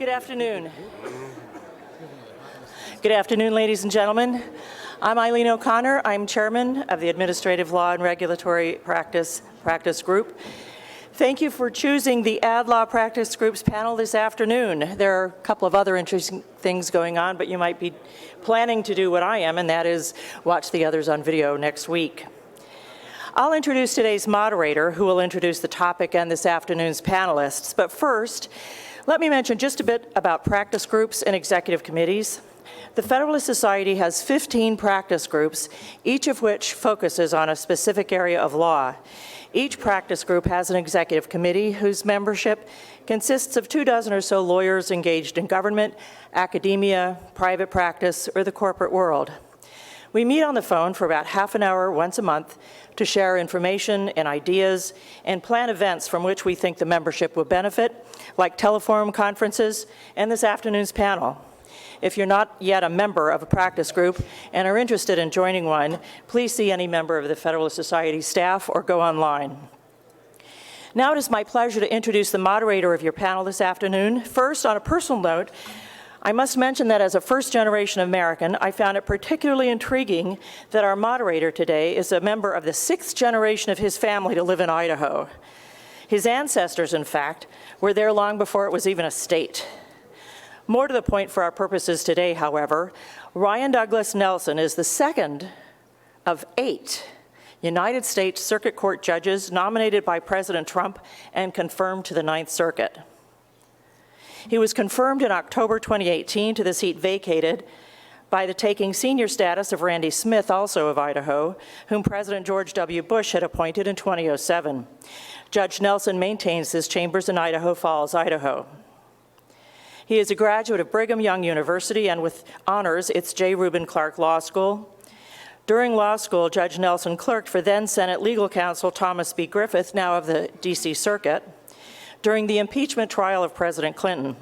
Good afternoon. Good afternoon, ladies and gentlemen. I'm Eileen O'Connor. I'm chairman of the Administrative Law and Regulatory Practice Group. Thank you for choosing the Ad Law Practice Group's panel this afternoon. There are a couple of other interesting things going on, but you might be planning to do what I am, and that is watch the others on video next week. I'll introduce today's moderator, who will introduce the topic and this afternoon's panelists. But first, let me mention just a bit about practice groups and executive committees. The Federalist Society has 15 practice groups, each of which focuses on a specific area of law. Each practice group has an executive committee whose membership consists of 24 or so lawyers engaged in government, academia, private practice, or the corporate world. We meet on the phone for about half an hour once a month to share information and ideas and plan events from which we think the membership will benefit, like teleforum conferences and this afternoon's panel. If you're not yet a member of a practice group and are interested in joining one, please see any member of the Federalist Society staff or go online. Now it is my pleasure to introduce the moderator of your panel this afternoon. First, on a personal note, I must mention that as a first-generation American, I found it particularly intriguing that our moderator today is a member of the 6th generation of his family to live in Idaho. His ancestors, in fact, were there long before it was even a state. More to the point for our purposes today, however, Ryan Douglas Nelson is the second of 8 United States Circuit Court judges nominated by President Trump and confirmed to the Ninth Circuit. He was confirmed in October 2018 to the seat vacated by the taking senior status of Randy Smith, also of Idaho, whom President George W. Bush had appointed in 2007. Judge Nelson maintains his chambers in Idaho Falls, Idaho. He is a graduate of Brigham Young University and with honors, its J. Reuben Clark Law School. During law school, Judge Nelson clerked for then Senate legal counsel Thomas B. Griffith, now of the D.C. Circuit, during the impeachment trial of President Clinton.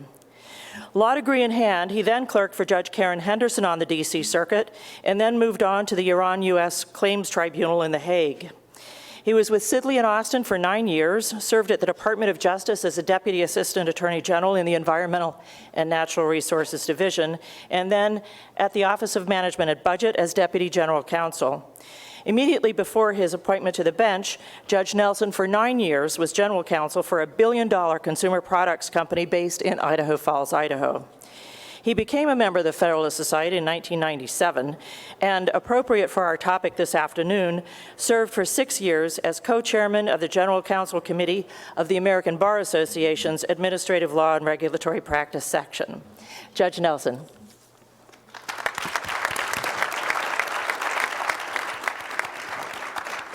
Law degree in hand, he then clerked for Judge Karen Henderson on the D.C. Circuit and then moved on to the Iran-U.S. Claims Tribunal in The Hague. He was with Sidley and Austin for 9 years, served at the Department of Justice as a Deputy Assistant Attorney General in the Environmental and Natural Resources Division, and then at the Office of Management and Budget as Deputy General Counsel. Immediately before his appointment to the bench, Judge Nelson for 9 years was General Counsel for a billion-dollar consumer products company based in Idaho Falls, Idaho. He became a member of the Federalist Society in 1997, and appropriate for our topic this afternoon, served for 6 years as co-chairman of the General Counsel Committee of the American Bar Association's Administrative Law and Regulatory Practice section. Judge Nelson.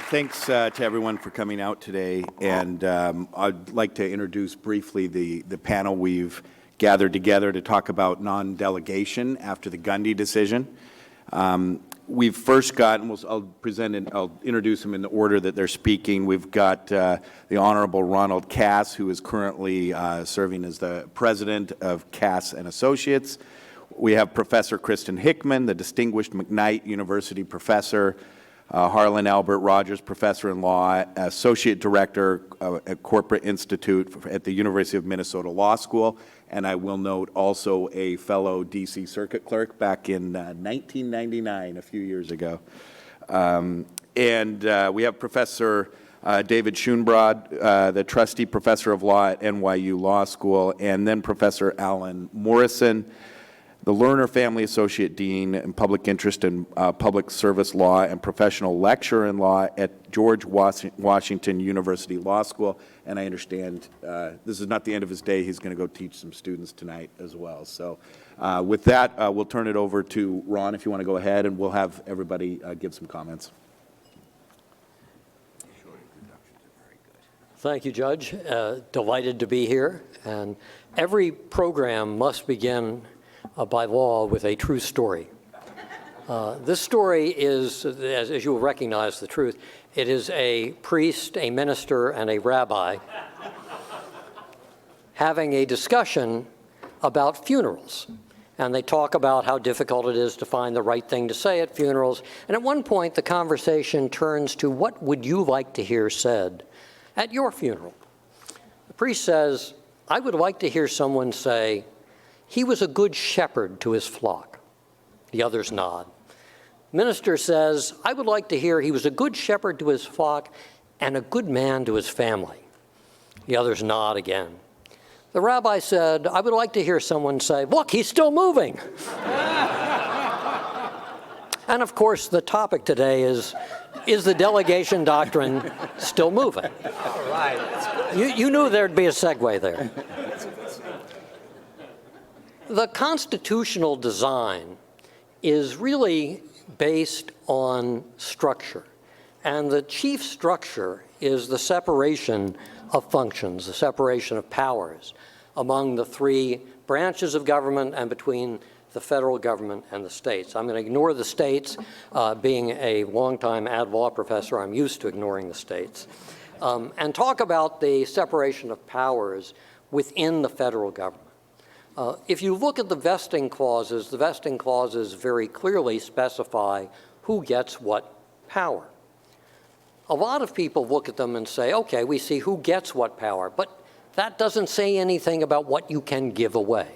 Thanks to everyone for coming out today, and I'd like to introduce briefly the panel we've gathered together to talk about non-delegation after the Gundy decision. We've first got, and I'll introduce them in the order that they're speaking. We've got the Honorable Ronald Cass, who is currently serving as the president of Cass and Associates. We have Professor Kristen Hickman, the distinguished McKnight University professor, Harlan Albert Rogers, professor in law, associate director at Corporate Institute at the University of Minnesota Law School, and I will note also a fellow D.C. Circuit clerk back in 1999, a few years ago. We have Professor David Schoenbrod, the trustee professor of law at NYU Law School, and then Professor Alan Morrison, the Lerner Family Associate Dean in Public Interest and Public Service Law and Professional Lecturer in Law at George Washington University Law School. And I understand this is not the end of his day. He's going to go teach some students tonight as well. So with that, we'll turn it over to Ron, if you want to go ahead, and we'll have everybody give some comments. Thank you, Judge. Delighted to be here. And every program must begin by law with a true story. This story is, as you will recognize the truth, it is a priest, a minister, and a rabbi having a discussion about funerals. And they talk about how difficult it is to find the right thing to say at funerals. And at one point, the conversation turns to, what would you like to hear said at your funeral? The priest says, I would like to hear someone say, He was a good shepherd to his flock. The others nod. Minister says, I would like to hear he was a good shepherd to his flock and a good man to his family. The others nod again. The rabbi said, I would like to hear someone say, look, he's still moving. And of course, the topic today is the delegation doctrine still moving? All right. You knew there'd be a segue there. The constitutional design is really based on structure. And the chief structure is the separation of functions, the separation of powers among the three branches of government and between the federal government and the states. I'm going to ignore the states. Being a longtime ad law professor, I'm used to ignoring the states. And talk about the separation of powers within the federal government. If you look at the vesting clauses very clearly specify who gets what power. A lot of people look at them and say, okay, we see who gets what power, but that doesn't say anything about what you can give away.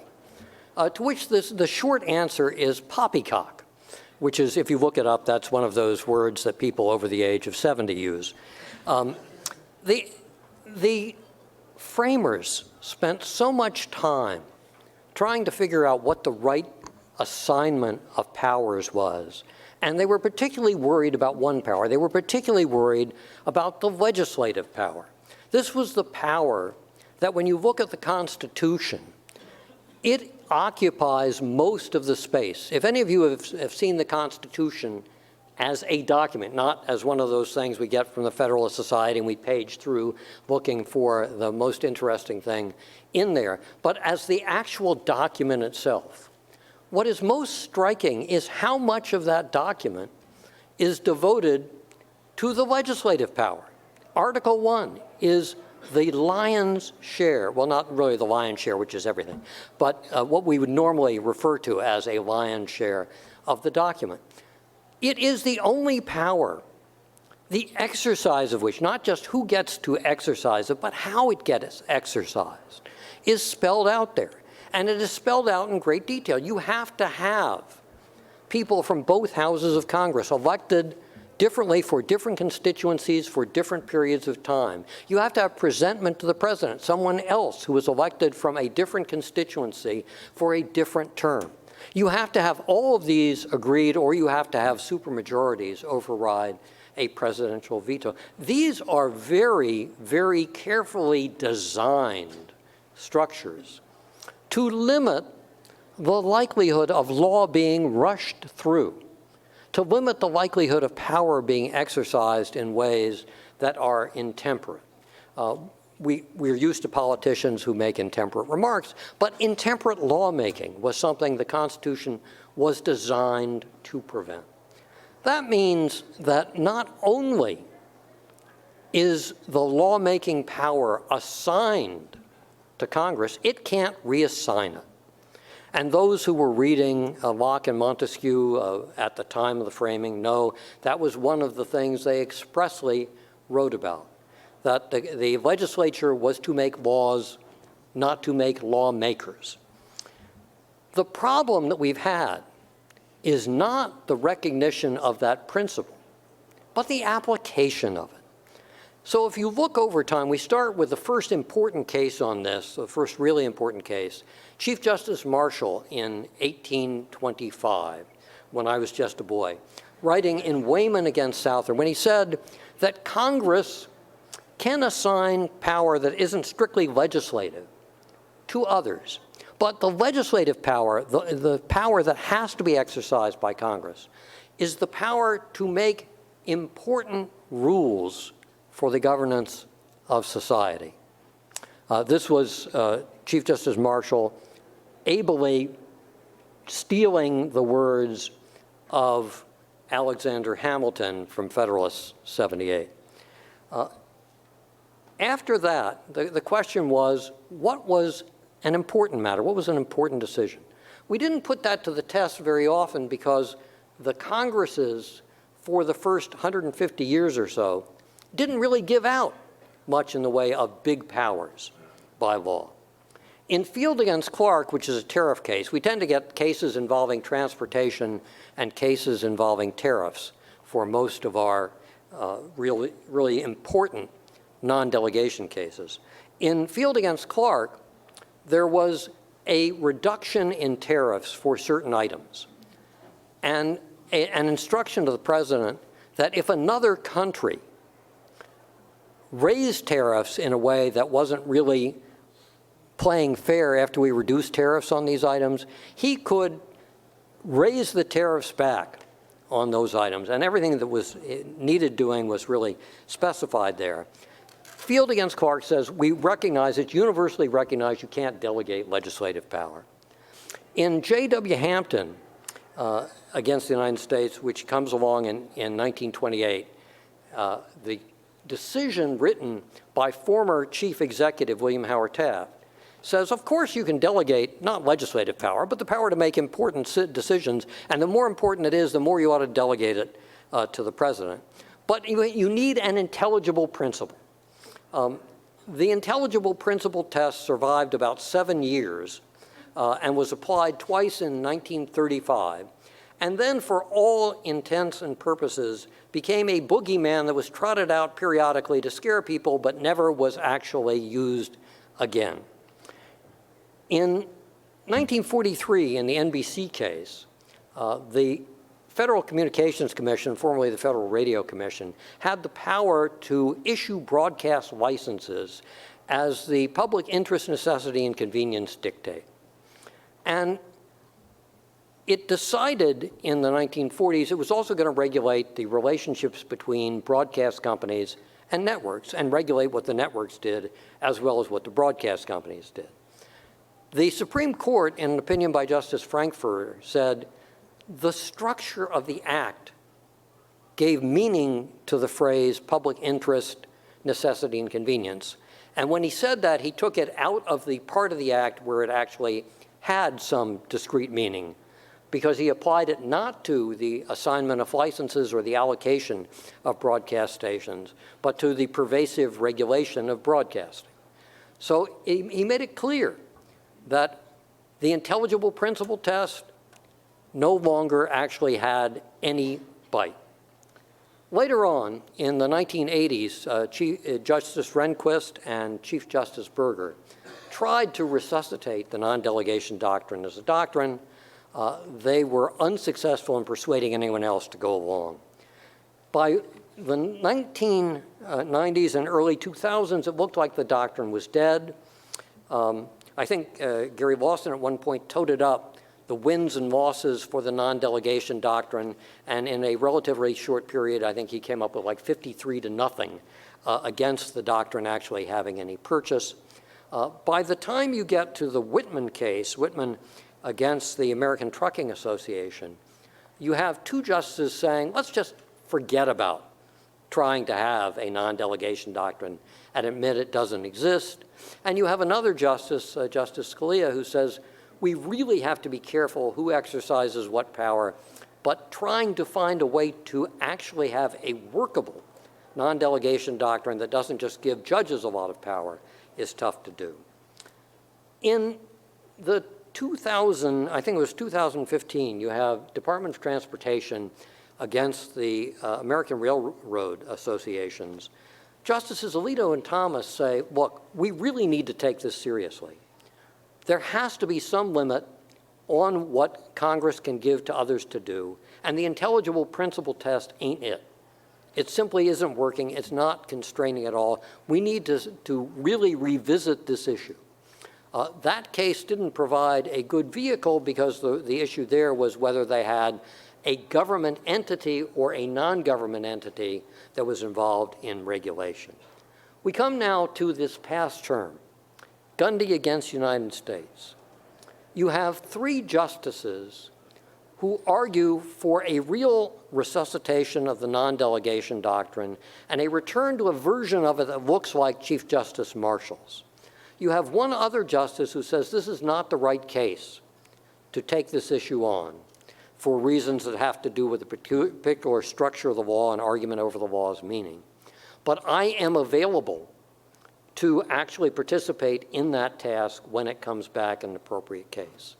To which the short answer is poppycock, which is, if you look it up, that's one of those words that people over the age of 70 use. The framers spent so much time trying to figure out what the right assignment of powers was. And they were particularly worried about one power. They were particularly worried about the legislative power. This was the power that when you look at the Constitution, it occupies most of the space. If any of you have seen the Constitution as a document, not as one of those things we get from the Federalist Society and we page through looking for the most interesting thing in there, but as the actual document itself, what is most striking is how much of that document is devoted to the legislative power. Article 1 is the lion's share, well, not really the lion's share, which is everything, but what we would normally refer to as a lion's share of the document. It is the only power, the exercise of which, not just who gets to exercise it, but how it gets exercised, is spelled out there. And it is spelled out in great detail. You have to have people from both houses of Congress elected differently for different constituencies for different periods of time. You have to have presentment to the president, someone else who was elected from a different constituency for a different term. You have to have all of these agreed, or you have to have supermajorities override a presidential veto. These are very, very carefully designed structures to limit the likelihood of law being rushed through, to limit the likelihood of power being exercised in ways that are intemperate. We're used to politicians who make intemperate remarks, but intemperate lawmaking was something the Constitution was designed to prevent. That means that not only is the lawmaking power assigned to Congress, it can't reassign it. And those who were reading Locke and Montesquieu at the time of the framing know that was one of the things they expressly wrote about, that the legislature was to make laws, not to make lawmakers. The problem that we've had is not the recognition of that principle, but the application of it. So if you look over time, we start with the first important case on this, the first really important case, Chief Justice Marshall in 1825, when I was just a boy, writing in Wayman against Souther, when he said that Congress can assign power that isn't strictly legislative to others. But the legislative power, the power that has to be exercised by Congress, is the power to make important rules for the governance of society. This was Chief Justice Marshall ably stealing the words of Alexander Hamilton from Federalist 78. After that, the question was, what was an important matter? What was an important decision? We didn't put that to the test very often because the Congresses, for the first 150 years or so, didn't really give out much in the way of big powers by law. In Field against Clark, which is a tariff case, we tend to get cases involving transportation and cases involving tariffs for most of our really important non-delegation cases. In Field against Clark, there was a reduction in tariffs for certain items and an instruction to the president that if another country raised tariffs in a way that wasn't really playing fair after we reduced tariffs on these items, he could raise the tariffs back on those items. And everything that was needed doing was really specified there. Field against Clark says we recognize, it's universally recognized you can't delegate legislative power. In J.W. Hampton against the United States, which comes along in 1928, the decision written by former Chief Executive William Howard Taft says, of course you can delegate not legislative power, but the power to make important decisions, and the more important it is, the more you ought to delegate it to the president. But you need an intelligible principle. The intelligible principle test survived about 7 years and was applied twice in 1935, and then for all intents and purposes became a boogeyman that was trotted out periodically to scare people but never was actually used again. In 1943, in the NBC case, the Federal Communications Commission, formerly the Federal Radio Commission, had the power to issue broadcast licenses as the public interest, necessity, and convenience dictate. And it decided in the 1940s it was also going to regulate the relationships between broadcast companies and networks and regulate what the networks did as well as what the broadcast companies did. The Supreme Court, in an opinion by Justice Frankfurter, said the structure of the act gave meaning to the phrase public interest, necessity, and convenience. And when he said that, he took it out of the part of the act where it actually had some discrete meaning, because he applied it not to the assignment of licenses or the allocation of broadcast stations, but to the pervasive regulation of broadcasting. So he made it clear that the intelligible principle test no longer actually had any bite. Later on, in the 1980s, Justice Rehnquist and Chief Justice Berger tried to resuscitate the non-delegation doctrine as a doctrine. They were unsuccessful in persuading anyone else to go along. By the 1990s and early 2000s, it looked like the doctrine was dead. I think Gary Lawson at one point toted up the wins and losses for the non-delegation doctrine, and in a relatively short period, I think he came up with like 53-0 against the doctrine actually having any purchase. By the time you get to the Whitman case, Whitman against the American Trucking Association, you have two justices saying, let's just forget about trying to have a non-delegation doctrine and admit it doesn't exist. And you have another justice, Justice Scalia, who says, we really have to be careful who exercises what power, but trying to find a way to actually have a workable non-delegation doctrine that doesn't just give judges a lot of power is tough to do. In the I think it was 2015, you have Department of Transportation against the American Railroad Associations. Justices Alito and Thomas say, look, we really need to take this seriously. There has to be some limit on what Congress can give to others to do, and the intelligible principle test ain't it. It simply isn't working. It's not constraining at all. We need to really revisit this issue. That case didn't provide a good vehicle because the issue there was whether they had a government entity or a non-government entity that was involved in regulation. We come now to this past term, Gundy against United States. You have 3 justices who argue for a real resuscitation of the non-delegation doctrine and a return to a version of it that looks like Chief Justice Marshall's. You have one other justice who says this is not the right case to take this issue on for reasons that have to do with the particular structure of the law and argument over the law's meaning. But I am available to actually participate in that task when it comes back in an appropriate case.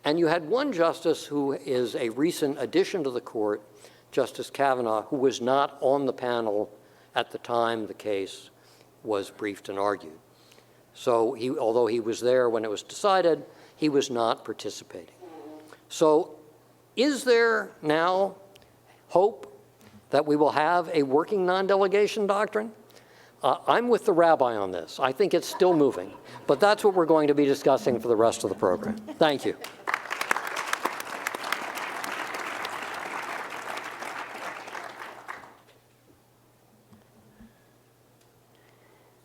And you had one justice who is a recent addition to the court, Justice Kavanaugh, who was not on the panel at the time the case was briefed and argued. So although he was there when it was decided, he was not participating. So is there now hope that we will have a working non-delegation doctrine? I'm with the rabbi on this. I think it's still moving, but that's what we're going to be discussing for the rest of the program. Thank you.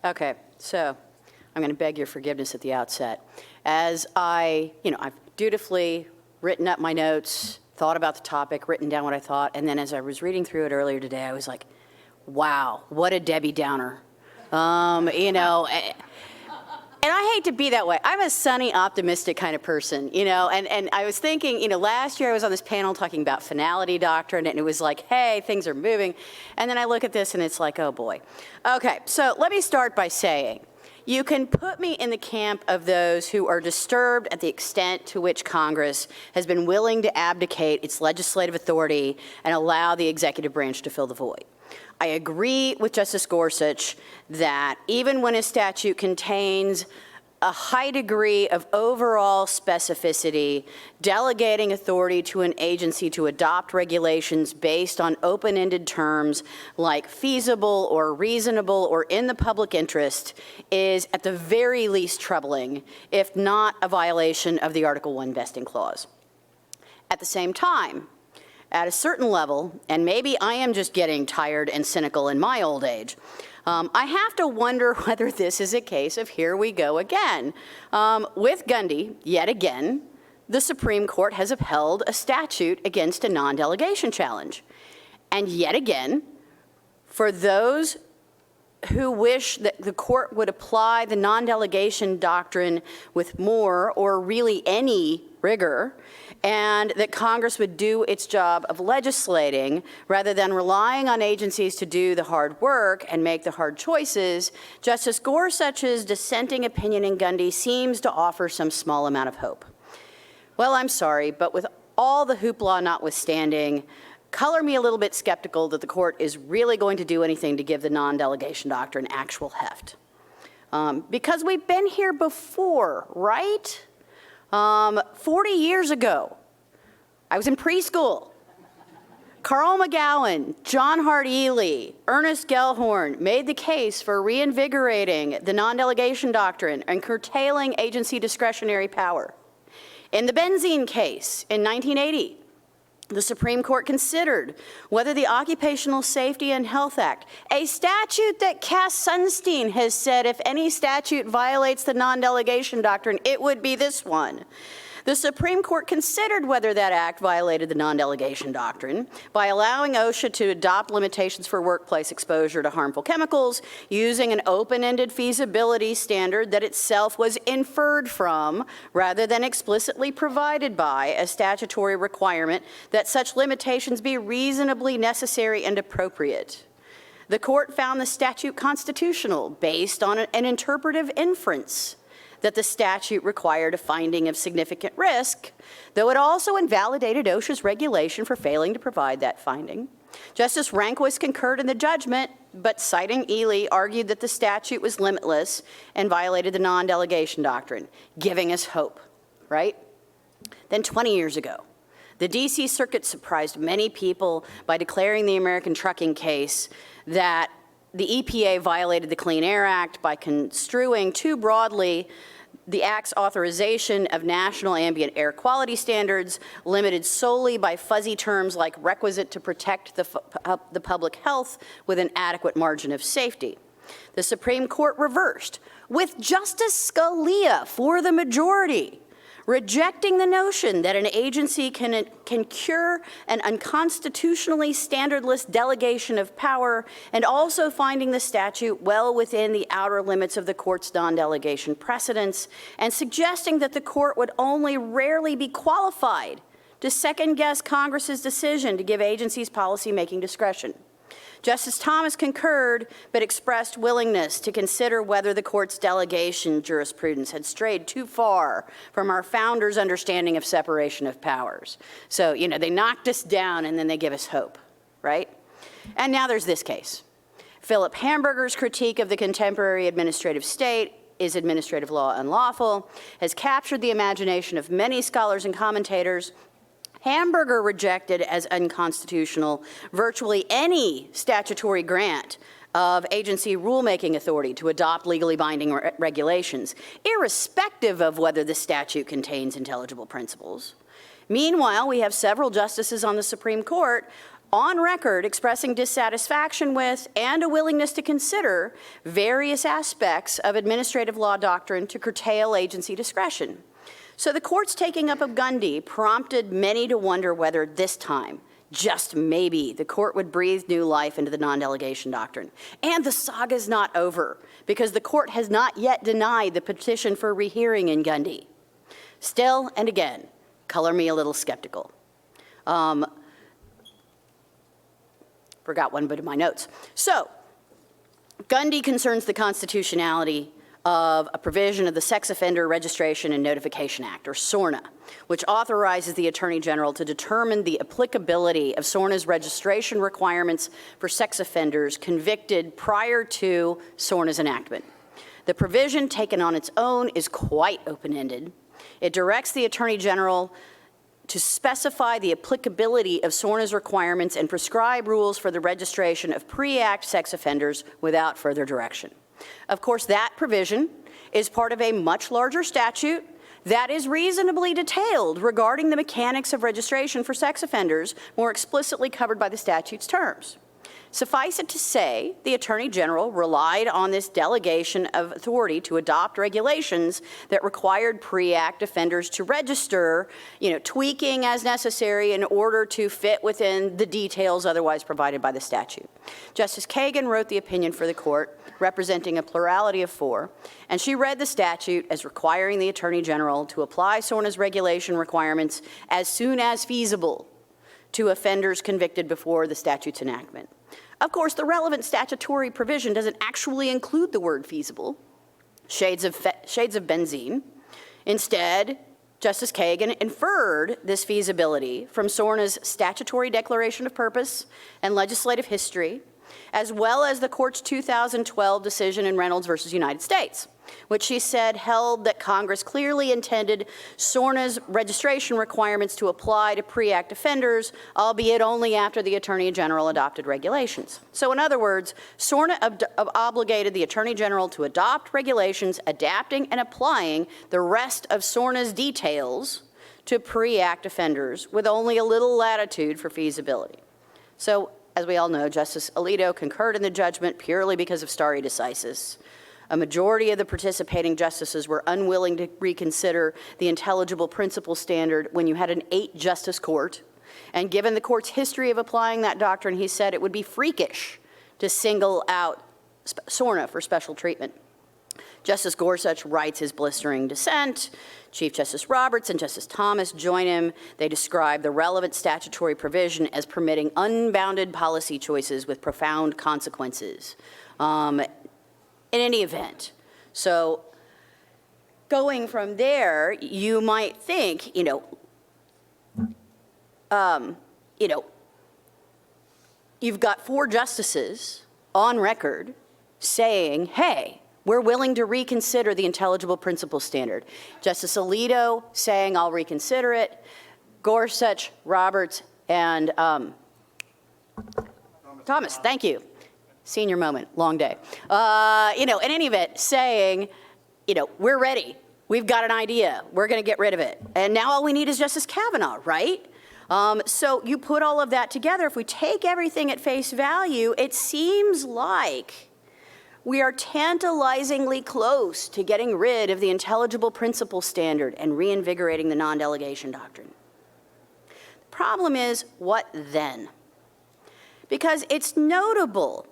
Okay, so I'm going to beg your forgiveness at the outset. As I've dutifully written up my notes, thought about the topic, written down what I thought, and then as I was reading through it earlier today, I was like, wow, what a Debbie Downer. And I hate to be that way. I'm a sunny, optimistic kind of person, and I was thinking, last year I was on this panel talking about finality doctrine, and it was like, hey, things are moving. And then I look at this, and it's like, oh, boy. Okay, so let me start by saying, you can put me in the camp of those who are disturbed at the extent to which Congress has been willing to abdicate its legislative authority and allow the executive branch to fill the void. I agree with Justice Gorsuch that even when a statute contains a high degree of overall specificity, delegating authority to an agency to adopt regulations based on open-ended terms like feasible or reasonable or in the public interest is at the very least troubling, if not a violation of the Article I vesting clause. At the same time, at a certain level, and maybe I am just getting tired and cynical in my old age, I have to wonder whether this is a case of here we go again. With Gundy, yet again, the Supreme Court has upheld a statute against a non-delegation challenge. And yet again, for those who wish that the court would apply the non-delegation doctrine with more or really any rigor, and that Congress would do its job of legislating rather than relying on agencies to do the hard work and make the hard choices, Justice Gorsuch's dissenting opinion in Gundy seems to offer some small amount of hope. Well, I'm sorry, but with all the hoopla notwithstanding, color me a little bit skeptical that the court is really going to do anything to give the non-delegation doctrine actual heft. Because we've been here before, right? 40 years ago, I was in preschool. Carl McGowan, John Hart Ely, Ernest Gellhorn made the case for reinvigorating the non-delegation doctrine and curtailing agency discretionary power. In the benzene case in 1980, the Supreme Court considered whether the Occupational Safety and Health Act, a statute that Cass Sunstein has said if any statute violates the non-delegation doctrine, it would be this one. The Supreme Court considered whether that act violated the non-delegation doctrine by allowing OSHA to adopt limitations for workplace exposure to harmful chemicals using an open-ended feasibility standard that itself was inferred from rather than explicitly provided by a statutory requirement that such limitations be reasonably necessary and appropriate. The court found the statute constitutional based on an interpretive inference that the statute required a finding of significant risk, though it also invalidated OSHA's regulation for failing to provide that finding. Justice Rehnquist concurred in the judgment, but citing Ely, argued that the statute was limitless and violated the non-delegation doctrine, giving us hope, right? Then 20 years ago, the D.C. Circuit surprised many people by declaring the American trucking case that the EPA violated the Clean Air Act by construing too broadly the Act's authorization of national ambient air quality standards, limited solely by fuzzy terms like requisite to protect the public health with an adequate margin of safety. The Supreme Court reversed, with Justice Scalia for the majority, rejecting the notion that an agency can cure an unconstitutionally standardless delegation of power, and also finding the statute well within the outer limits of the court's non-delegation precedents, and suggesting that the court would only rarely be qualified to second-guess Congress's decision to give agencies policy-making discretion. Justice Thomas concurred, but expressed willingness to consider whether the court's delegation jurisprudence had strayed too far from our founders' understanding of separation of powers. So, they knocked us down and then they give us hope, right? And now there's this case. Philip Hamburger's critique of the contemporary administrative state, is administrative law unlawful, has captured the imagination of many scholars and commentators. Hamburger rejected as unconstitutional virtually any statutory grant of agency rulemaking authority to adopt legally binding regulations, irrespective of whether the statute contains intelligible principles. Meanwhile, we have several justices on the Supreme Court on record expressing dissatisfaction with and a willingness to consider various aspects of administrative law doctrine to curtail agency discretion. So the court's taking up of Gundy prompted many to wonder whether this time, just maybe, the court would breathe new life into the non-delegation doctrine. And the saga's not over, because the court has not yet denied the petition for rehearing in Gundy. Still, and again, color me a little skeptical. Forgot one bit of my notes. So, Gundy concerns the constitutionality of a provision of the Sex Offender Registration and Notification Act, or SORNA, which authorizes the Attorney General to determine the applicability of SORNA's registration requirements for sex offenders convicted prior to SORNA's enactment. The provision, taken on its own, is quite open-ended. It directs the Attorney General to specify the applicability of SORNA's requirements and prescribe rules for the registration of pre-act sex offenders without further direction. Of course, that provision is part of a much larger statute that is reasonably detailed regarding the mechanics of registration for sex offenders, more explicitly covered by the statute's terms. Suffice it to say, the Attorney General relied on this delegation of authority to adopt regulations that required pre-act offenders to register, tweaking as necessary in order to fit within the details otherwise provided by the statute. Justice Kagan wrote the opinion for the court, representing a plurality of 4, and she read the statute as requiring the Attorney General to apply SORNA's regulation requirements as soon as feasible to offenders convicted before the statute's enactment. Of course, the relevant statutory provision doesn't actually include the word feasible, shades of benzene. Instead, Justice Kagan inferred this feasibility from SORNA's statutory declaration of purpose and legislative history, as well as the court's 2012 decision in Reynolds versus United States, which she said held that Congress clearly intended SORNA's registration requirements to apply to pre-act offenders, albeit only after the Attorney General adopted regulations. So in other words, SORNA obligated the Attorney General to adopt regulations adapting and applying the rest of SORNA's details to pre-act offenders with only a little latitude for feasibility. So, as we all know, Justice Alito concurred in the judgment purely because of stare decisis. A majority of the participating justices were unwilling to reconsider the intelligible principle standard when you had an 8-justice court. And given the court's history of applying that doctrine, he said it would be freakish to single out SORNA for special treatment. Justice Gorsuch writes his blistering dissent. Chief Justice Roberts and Justice Thomas join him. They describe the relevant statutory provision as permitting unbounded policy choices with profound consequences. In any event, so going from there, you might think, you've got 4 justices on record saying, hey, we're willing to reconsider the intelligible principle standard. Justice Alito saying, I'll reconsider it. Gorsuch, Roberts, and Thomas, thank you. Senior moment, long day. In any event, saying, we're ready. We've got an idea. We're going to get rid of it. And now all we need is Justice Kavanaugh, right? So you put all of that together. If we take everything at face value, it seems like we are tantalizingly close to getting rid of the intelligible principle standard and reinvigorating the non-delegation doctrine. The problem is, what then? Because it's notable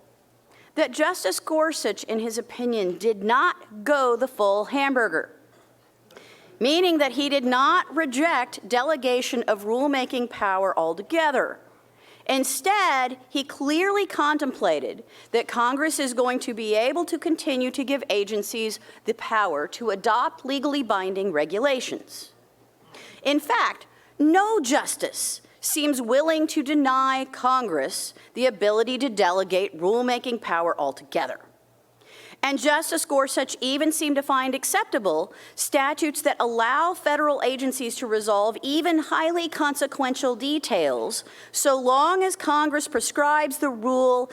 that Justice Gorsuch, in his opinion, did not go the full hamburger, meaning that he did not reject delegation of rulemaking power altogether. Instead, he clearly contemplated that Congress is going to be able to continue to give agencies the power to adopt legally binding regulations. In fact, no justice seems willing to deny Congress the ability to delegate rulemaking power altogether. And Justice Gorsuch even seemed to find acceptable statutes that allow federal agencies to resolve even highly consequential details, so long as Congress prescribes the rule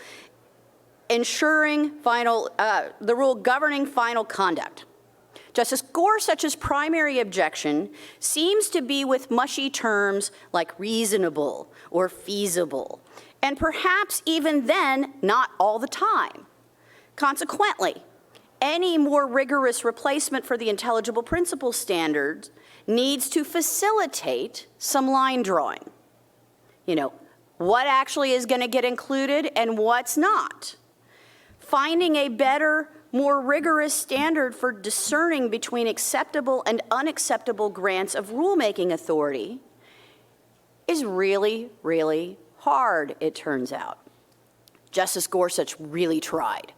the rule governing final conduct. Justice Gorsuch's primary objection seems to be with mushy terms like reasonable or feasible, and perhaps even then, not all the time. Consequently, any more rigorous replacement for the intelligible principle standard needs to facilitate some line drawing. You know, what actually is going to get included and what's not. Finding a better, more rigorous standard for discerning between acceptable and unacceptable grants of rulemaking authority is really, really hard, it turns out. Justice Gorsuch really tried.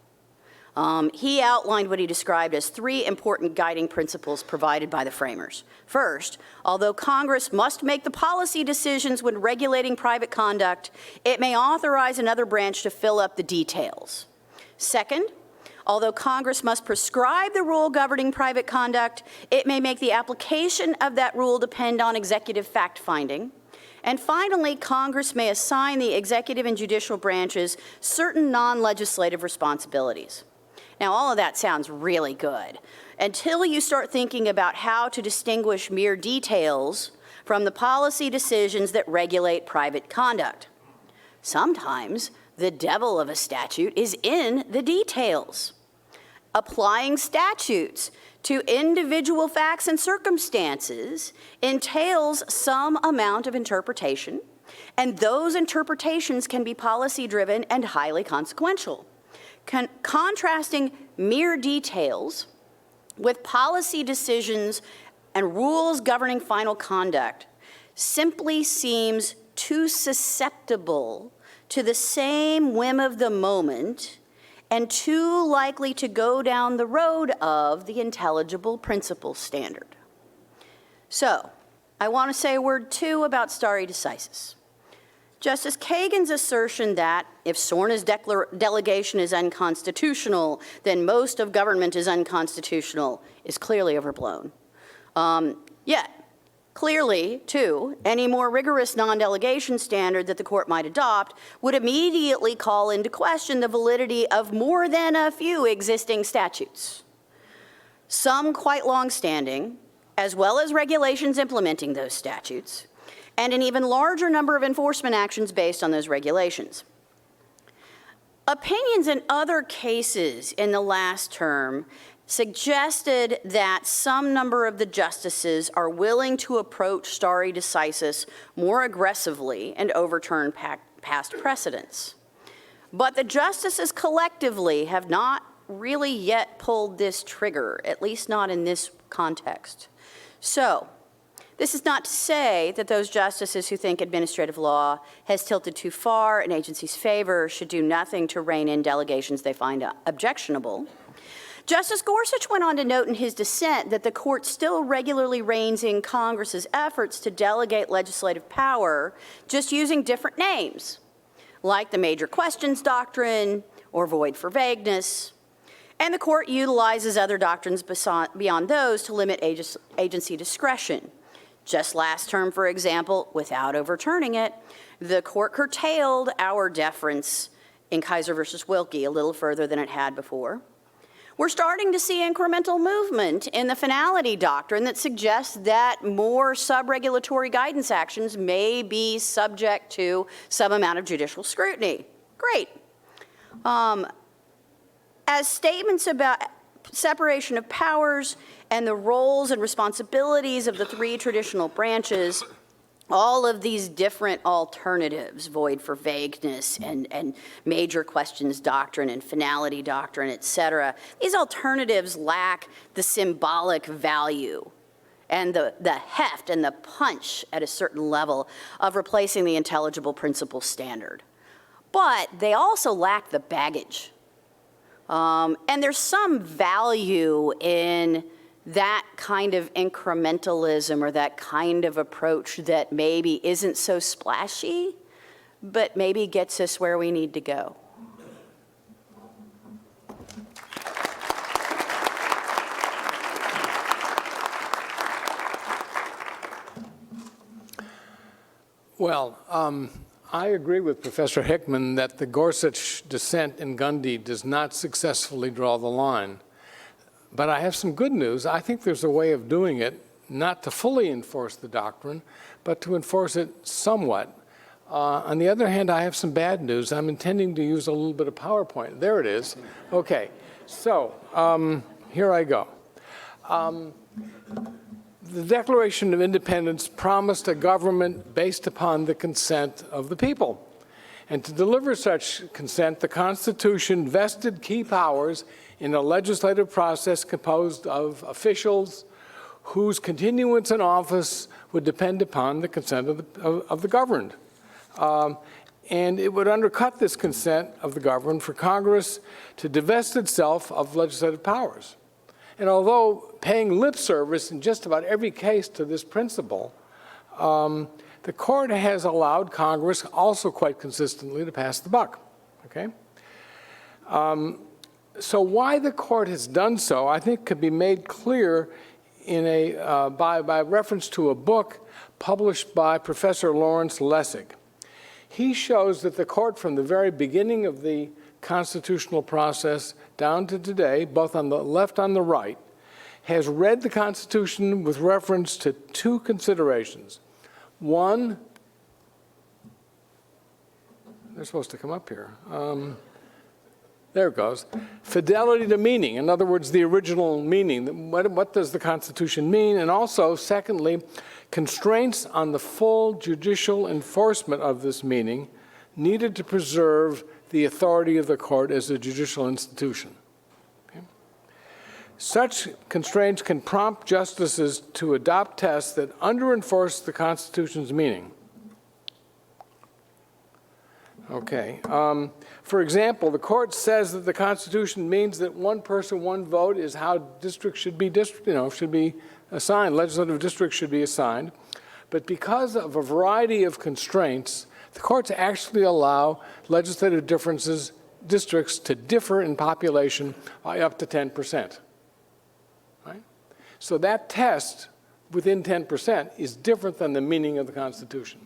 He outlined what he described as 3 important guiding principles provided by the framers. First, although Congress must make the policy decisions when regulating private conduct, it may authorize another branch to fill up the details. Second, although Congress must prescribe the rule governing private conduct, it may make the application of that rule depend on executive fact-finding. And finally, Congress may assign the executive and judicial branches certain non-legislative responsibilities. Now, all of that sounds really good until you start thinking about how to distinguish mere details from the policy decisions that regulate private conduct. Sometimes the devil of a statute is in the details. Applying statutes to individual facts and circumstances entails some amount of interpretation, and those interpretations can be policy-driven and highly consequential. Contrasting mere details with policy decisions and rules governing final conduct simply seems too susceptible to the same whim of the moment and too likely to go down the road of the intelligible principle standard. So, I want to say a word too about stare decisis. Justice Kagan's assertion that if SORNA's delegation is unconstitutional, then most of government is unconstitutional is clearly overblown. Yet, clearly, too, any more rigorous non-delegation standard that the court might adopt would immediately call into question the validity of more than a few existing statutes, some quite long-standing, as well as regulations implementing those statutes, and an even larger number of enforcement actions based on those regulations. Opinions in other cases in the last term suggested that some number of the justices are willing to approach stare decisis more aggressively and overturn past precedents. But the justices collectively have not really yet pulled this trigger, at least not in this context. So, this is not to say that those justices who think administrative law has tilted too far in agencies' favor should do nothing to rein in delegations they find objectionable. Justice Gorsuch went on to note in his dissent that the court still regularly reins in Congress's efforts to delegate legislative power just using different names, like the major questions doctrine or void for vagueness. And the court utilizes other doctrines beyond those to limit agency discretion. Just last term, for example, without overturning it, the court curtailed our deference in Kaiser versus Wilkie a little further than it had before. We're starting to see incremental movement in the finality doctrine that suggests that more sub-regulatory guidance actions may be subject to some amount of judicial scrutiny. Great. As statements about separation of powers and the roles and responsibilities of the 3 traditional branches, all of these different alternatives, void for vagueness and major questions doctrine and finality doctrine, et cetera, these alternatives lack the symbolic value and the heft and the punch at a certain level of replacing the intelligible principle standard. But they also lack the baggage. And there's some value in that kind of incrementalism or that kind of approach that maybe isn't so splashy, but maybe gets us where we need to go. Well, I agree with Professor Hickman that the Gorsuch dissent in Gundy does not successfully draw the line. But I have some good news. I think there's a way of doing it, not to fully enforce the doctrine, but to enforce it somewhat. On the other hand, I have some bad news. I'm intending to use a little bit of PowerPoint. There it is. Okay, so here I go. The Declaration of Independence promised a government based upon the consent of the people. And to deliver such consent, the Constitution vested key powers in a legislative process composed of officials whose continuance in office would depend upon the consent of the governed. And it would undercut this consent of the governed for Congress to divest itself of legislative powers. And although paying lip service in just about every case to this principle, the court has allowed Congress also quite consistently to pass the buck, okay? So why the court has done so, I think, could be made clear in by reference to a book published by Professor Lawrence Lessig. He shows that the court, from the very beginning of the constitutional process down to today, both on the left and the right, has read the Constitution with reference to two considerations. One, they're supposed to come up here. There it goes. Fidelity to meaning. In other words, the original meaning. What does the Constitution mean? And also, secondly, constraints on the full judicial enforcement of this meaning needed to preserve the authority of the court as a judicial institution. Okay? Such constraints can prompt justices to adopt tests that under-enforce the Constitution's meaning. Okay. For example, the court says that the Constitution means that one person, one vote is how districts should be, should be assigned. Legislative districts should be assigned. But because of a variety of constraints, the courts actually allow legislative districts to differ in population by up to 10%. Right? So that test within 10% is different than the meaning of the Constitution.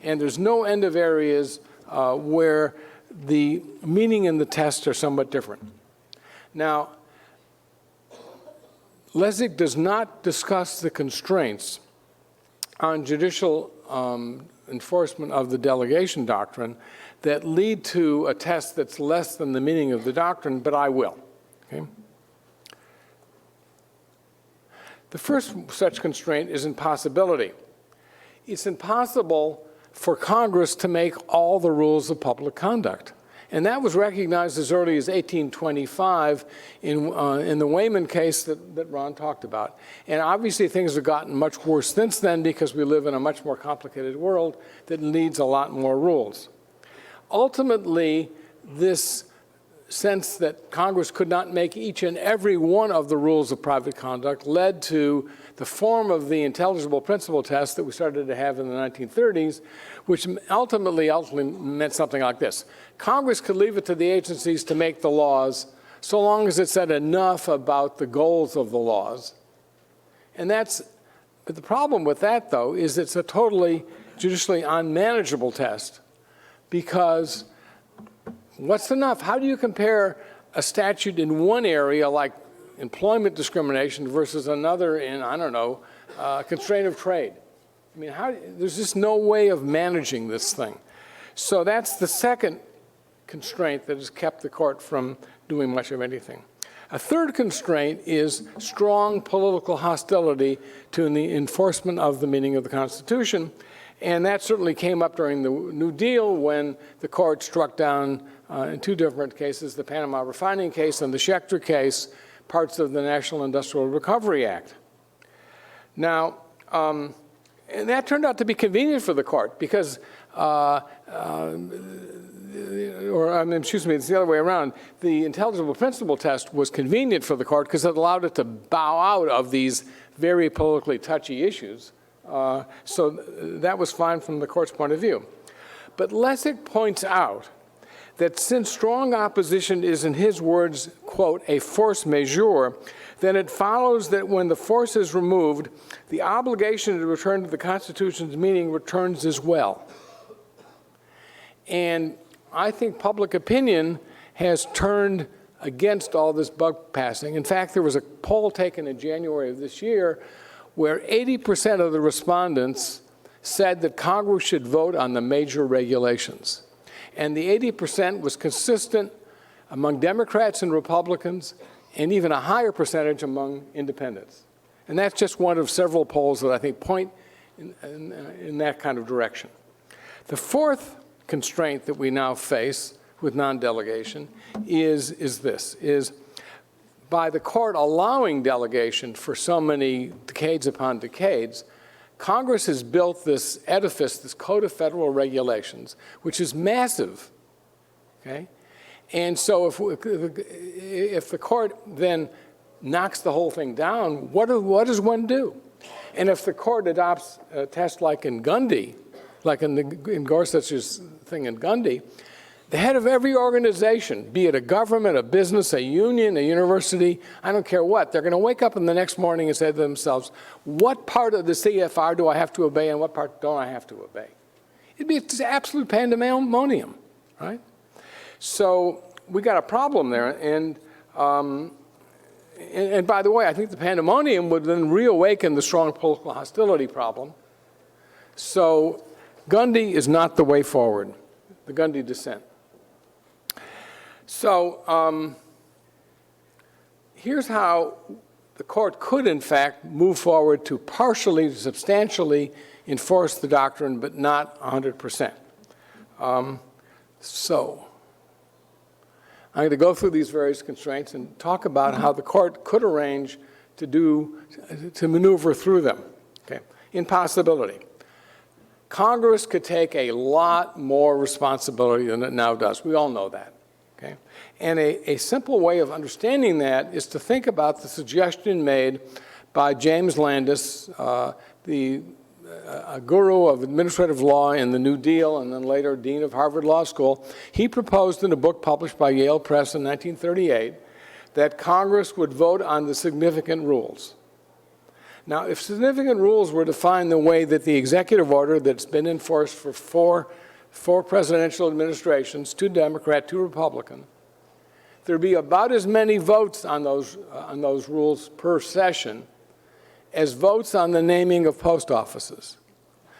And there's no end of areas where the meaning and the test are somewhat different. Now, Lessig does not discuss the constraints on judicial enforcement of the delegation doctrine that lead to a test that's less than the meaning of the doctrine, but I will. Okay? The first such constraint is impossibility. It's impossible for Congress to make all the rules of public conduct. And that was recognized as early as 1825 in the Wayman case that Ron talked about. And obviously things have gotten much worse since then because we live in a much more complicated world that needs a lot more rules. Ultimately, this sense that Congress could not make each and every one of the rules of private conduct led to the form of the intelligible principle test that we started to have in the 1930s, which ultimately meant something like this. Congress could leave it to the agencies to make the laws so long as it said enough about the goals of the laws. And but the problem with that, though, is it's a totally judicially unmanageable test because what's enough? How do you compare a statute in one area like employment discrimination versus another in, I don't know, constraint of trade? I mean, there's just no way of managing this thing. So that's the second constraint that has kept the court from doing much of anything. A third constraint is strong political hostility to the enforcement of the meaning of the Constitution. And that certainly came up during the New Deal when the court struck down in two different cases, the Panama refining case and the Schechter case, parts of the National Industrial Recovery Act. Now, and that turned out to be convenient for the court because, excuse me, it's the other way around. The intelligible principle test was convenient for the court because it allowed it to bow out of these very politically touchy issues. So that was fine from the court's point of view. But Lessig points out that since strong opposition is, in his words, quote, a force majeure, then it follows that when the force is removed, the obligation to return to the Constitution's meaning returns as well. And I think public opinion has turned against all this buck passing. In fact, there was a poll taken in January of this year where 80% of the respondents said that Congress should vote on the major regulations. And the 80% was consistent among Democrats and Republicans, and even a higher percentage among independents. And that's just one of several polls that I think point in that kind of direction. The fourth constraint that we now face with non-delegation is by the court allowing delegation for so many decades upon decades, Congress has built this edifice, this Code of Federal Regulations, which is massive, okay? And so if the court then knocks the whole thing down, what does one do? And if the court adopts a test like in Gundy, like in Gorsuch's thing in Gundy, the head of every organization, be it a government, a business, a union, a university, I don't care what, they're going to wake up in the next morning and say to themselves, what part of the CFR do I have to obey and what part don't I have to obey? It'd be absolute pandemonium, right? So we got a problem there, and by the way, I think the pandemonium would then reawaken the strong political hostility problem. So Gundy is not the way forward, the Gundy dissent. So here's how the court could, in fact, move forward to partially, substantially enforce the doctrine, but not 100%. So I'm going to go through these various constraints and talk about how the court could arrange to maneuver through them. Okay. Impossibility. Congress could take a lot more responsibility than it now does. We all know that. Okay? And a simple way of understanding that is to think about the suggestion made by James Landis, the guru of administrative law in the New Deal and then later dean of Harvard Law School. He proposed in a book published by Yale Press in 1938 that Congress would vote on the significant rules. Now, if significant rules were defined the way that the executive order that's been enforced for four presidential administrations, 2 Democrat, 2 Republican, there'd be about as many votes on those rules per session as votes on the naming of post offices.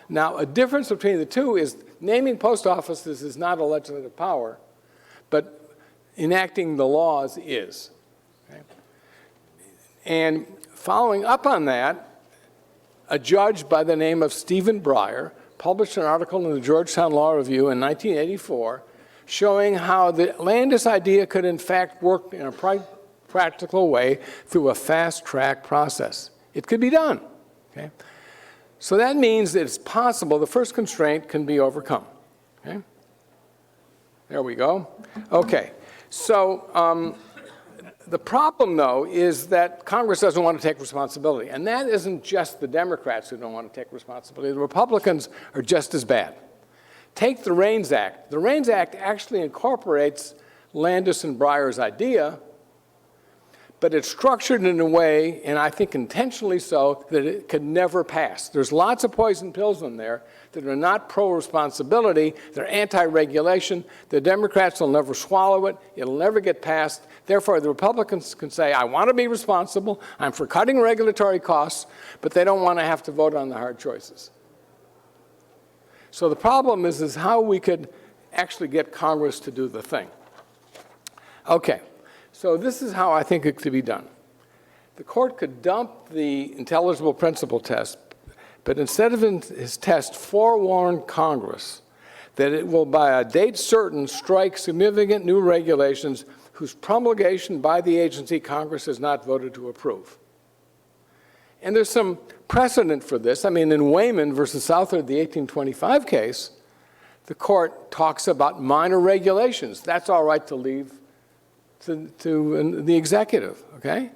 Now, a difference between the two is naming post offices is not a legislative power, but enacting the laws is. Okay? And following up on that, a judge by the name of Stephen Breyer published an article in the Georgetown Law Review in 1984 showing how the Landis idea could in fact work in a practical way through a fast-track process. It could be done. Okay? So that means that it's possible the first constraint can be overcome. Okay? There we go. Okay. So the problem, though, is that Congress doesn't want to take responsibility. And that isn't just the Democrats who don't want to take responsibility. The Republicans are just as bad. Take the REINS Act. The REINS Act actually incorporates Landis and Breyer's idea, but it's structured in a way, and I think intentionally so, that it could never pass. There's lots of poison pills in there that are not pro-responsibility, they're anti-regulation. The Democrats will never swallow it, it'll never get passed. Therefore, the Republicans can say, I want to be responsible, I'm for cutting regulatory costs, but they don't want to have to vote on the hard choices. So the problem is how we could actually get Congress to do the thing. Okay. So this is how I think it could be done. The court could dump the intelligible principle test, but instead of his test, forewarn Congress that it will, by a date certain, strike significant new regulations whose promulgation by the agency Congress has not voted to approve. And there's some precedent for this. I mean, in Wayman versus Southard, the 1825 case, the court talks about minor regulations. That's all right to leave to the executive, okay?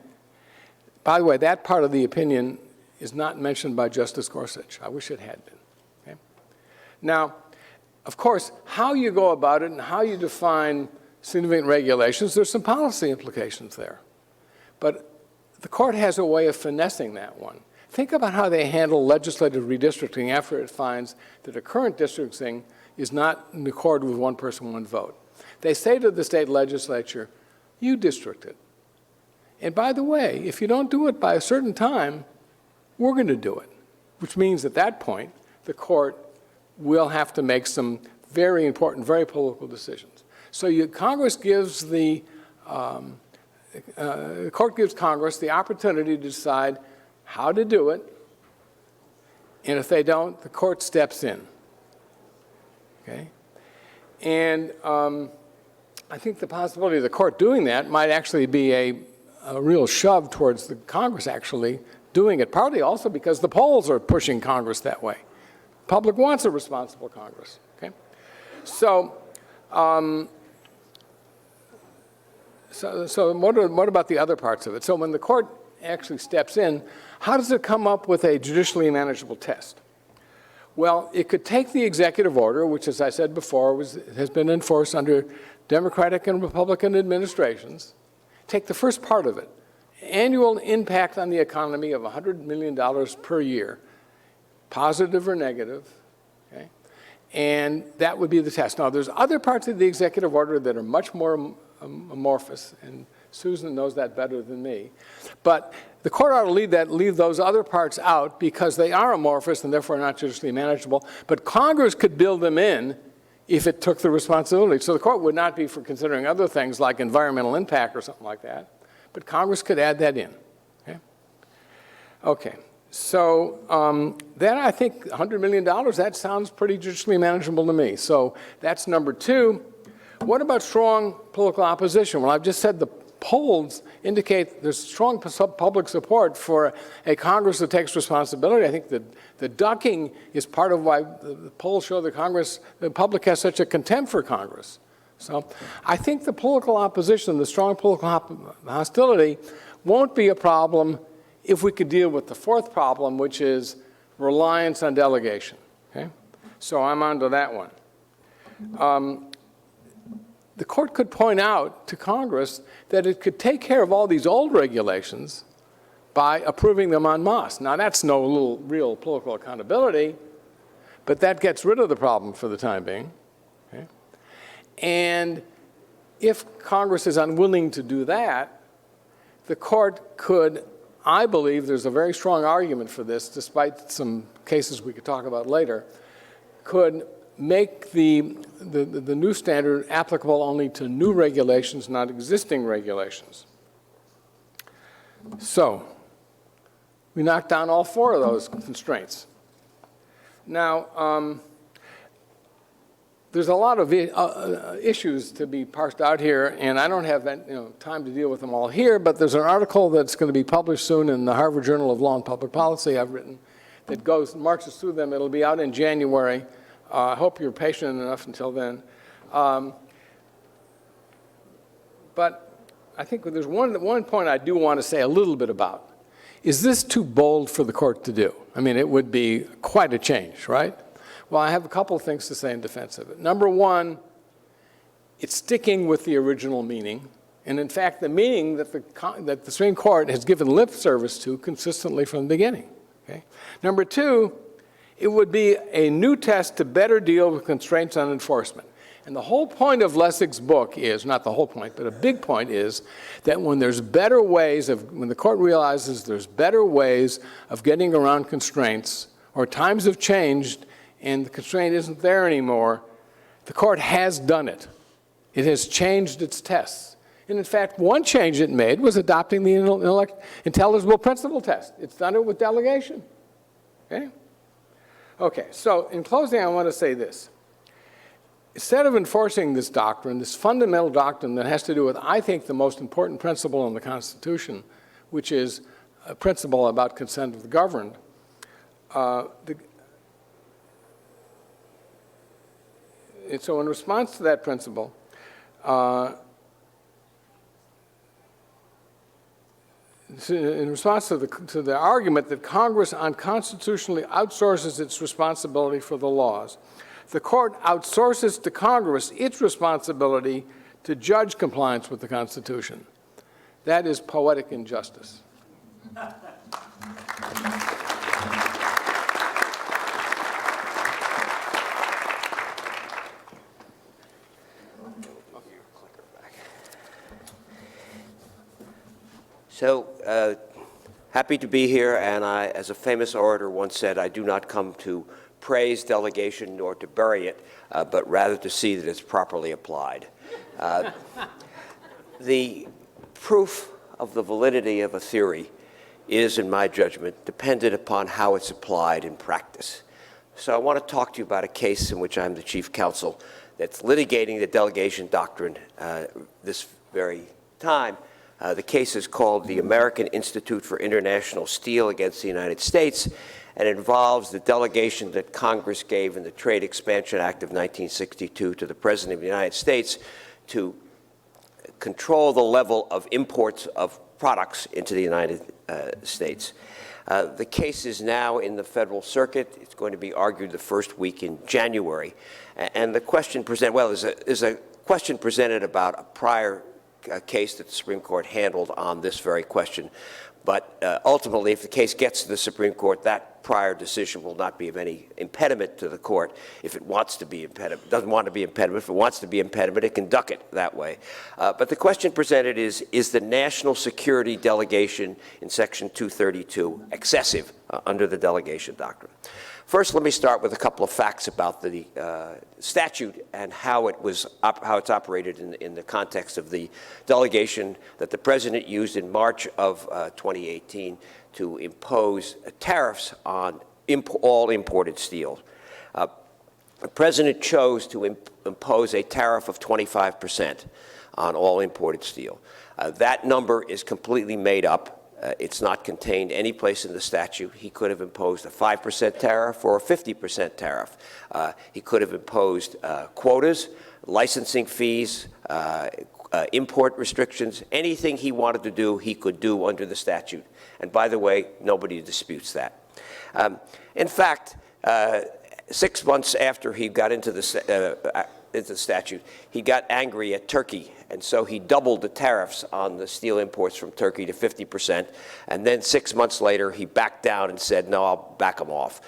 By the way, that part of the opinion is not mentioned by Justice Gorsuch. I wish it had been, okay? Now, of course, how you go about it and how you define significant regulations, there's some policy implications there. But the court has a way of finessing that one. Think about how they handle legislative redistricting after it finds that a current districting is not in accord with one person, one vote. They say to the state legislature, you district it. And by the way, if you don't do it by a certain time, we're going to do it, which means at that point, the court will have to make some very important, very political decisions. So Congress gives the court gives Congress the opportunity to decide how to do it, and if they don't, the court steps in. Okay? And I think the possibility of the court doing that might actually be a real shove towards the Congress actually doing it, partly also because the polls are pushing Congress that way. The public wants a responsible Congress. Okay? So what about the other parts of it? So when the court actually steps in, how does it come up with a judicially manageable test? Well, it could take the executive order, which, as I said before, has been enforced under Democratic and Republican administrations, take the first part of it, annual impact on the economy of $100 million per year, positive or negative, okay? And that would be the test. Now, there's other parts of the executive order that are much more amorphous, and Susan knows that better than me. But the court ought to leave those other parts out because they are amorphous and therefore not judicially manageable. But Congress could build them in if it took the responsibility. So the court would not be for considering other things like environmental impact or something like that. But Congress could add that in. Okay. So then I think $100 million, that sounds pretty judicially manageable to me. So that's number two. What about strong political opposition? Well, I've just said the polls indicate there's strong public support for a Congress that takes responsibility. I think that the ducking is part of why the polls show the public has such a contempt for Congress. So I think the political opposition, the strong political hostility, won't be a problem if we could deal with the fourth problem, which is reliance on delegation. Okay? So I'm on to that one. The court could point out to Congress that it could take care of all these old regulations by approving them en masse. Now, that's no little real political accountability, but that gets rid of the problem for the time being. Okay? And if Congress is unwilling to do that, the court could, I believe there's a very strong argument for this, despite some cases we could talk about later, could make the new standard applicable only to new regulations, not existing regulations. So we knocked down all four of those constraints. Now, there's a lot of issues to be parsed out here, and I don't have time to deal with them all here, but there's an article that's going to be published soon in the Harvard Journal of Law and Public Policy I've written that marches through them. It'll be out in January. I hope you're patient enough until then. But I think there's one point I do want to say a little bit about. Is this too bold for the court to do? I mean, it would be quite a change, right? Well, I have a couple of things to say in defense of it. Number one, it's sticking with the original meaning. And in fact, the meaning that the Supreme Court has given lip service to consistently from the beginning. Okay? Number two, it would be a new test to better deal with constraints on enforcement. And the whole point of Lessig's book is, not the whole point, but a big point is that when there's better ways when the court realizes there's better ways of getting around constraints, or times have changed and the constraint isn't there anymore, the court has done it. It has changed its tests. And in fact, one change it made was adopting the intelligible principle test. It's done it with delegation. Okay? Okay, so in closing, I want to say this. Instead of enforcing this doctrine, this fundamental doctrine that has to do with, I think, the most important principle in the Constitution, which is principle about consent of the governed. And so in response to that principle, in response to the argument that Congress unconstitutionally outsources its responsibility for the laws, the court outsources to Congress its responsibility to judge compliance with the Constitution. That is poetic injustice. So, happy to be here, and as a famous orator once said, I do not come to praise delegation nor to bury it, but rather to see that it's properly applied. The proof of the validity of a theory is, in my judgment, dependent upon how it's applied in practice. So I want to talk to you about a case in which I'm the chief counsel that's litigating the delegation doctrine this very time. The case is called the American Institute for International Steel against the United States, and it involves the delegation that Congress gave in the Trade Expansion Act of 1962 to the President of the United States to control the level of imports of products into the United States. The case is now in the Federal Circuit. It's going to be argued the first week in January. And the question presented, well, is a question presented about a prior case that the Supreme Court handled on this very question. But ultimately, if the case gets to the Supreme Court, that prior decision will not be of any impediment to the court if it wants to be impediment. Doesn't want to be impediment. If it wants to be impediment, it can duck it that way. But the question presented is the national security delegation in Section 232 excessive under the delegation doctrine? First, let me start with a couple of facts about the statute and how it's operated in the context of the delegation that the President used in March of 2018 to impose tariffs on all imported steel. The President chose to impose a tariff of 25% on all imported steel. That number is completely made up. It's not contained any place in the statute. He could have imposed a 5% tariff or a 50% tariff. He could have imposed quotas, licensing fees, import restrictions. Anything he wanted to do, he could do under the statute. And by the way, nobody disputes that. In fact, 6 months after he got into the statute, he got angry at Turkey, and so he doubled the tariffs on the steel imports from Turkey to 50%, and then 6 months later, he backed down and said, no, I'll back them off.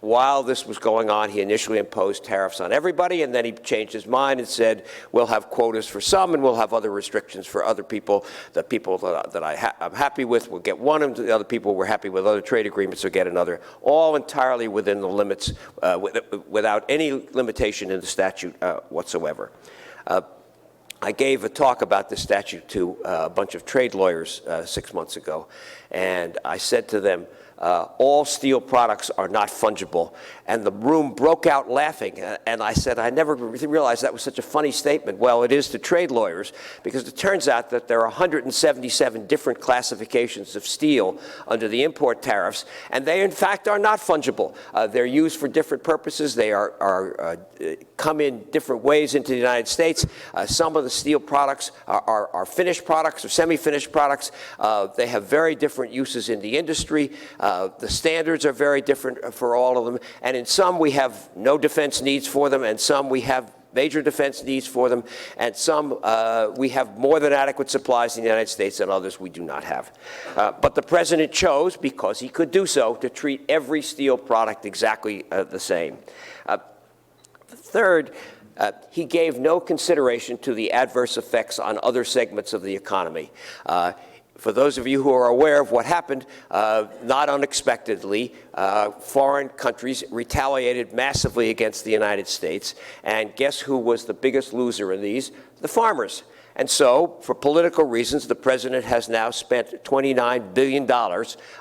While this was going on, he initially imposed tariffs on everybody, and then he changed his mind and said, we'll have quotas for some, and we'll have other restrictions for other people. The people that I'm happy with will get one, and the other people we're happy with other trade agreements will get another, all entirely within the limits, without any limitation in the statute whatsoever. I gave a talk about this statute to a bunch of trade lawyers 6 months ago, and I said to them, all steel products are not fungible. And the room broke out laughing. And I said, I never realized that was such a funny statement. Well, it is to trade lawyers, because it turns out that there are 177 different classifications of steel under the import tariffs, and they, in fact, are not fungible. They're used for different purposes. They come in different ways into the United States. Some of the steel products are finished products or semi-finished products. They have very different uses in the industry. The standards are very different for all of them. And in some, we have no defense needs for them, and some we have major defense needs for them, and some we have more than adequate supplies in the United States, and others we do not have. But the President chose, because he could do so, to treat every steel product exactly the same. Third, he gave no consideration to the adverse effects on other segments of the economy. For those of you who are aware of what happened, not unexpectedly, foreign countries retaliated massively against the United States. And guess who was the biggest loser in these? The farmers. And so, for political reasons, the president has now spent $29 billion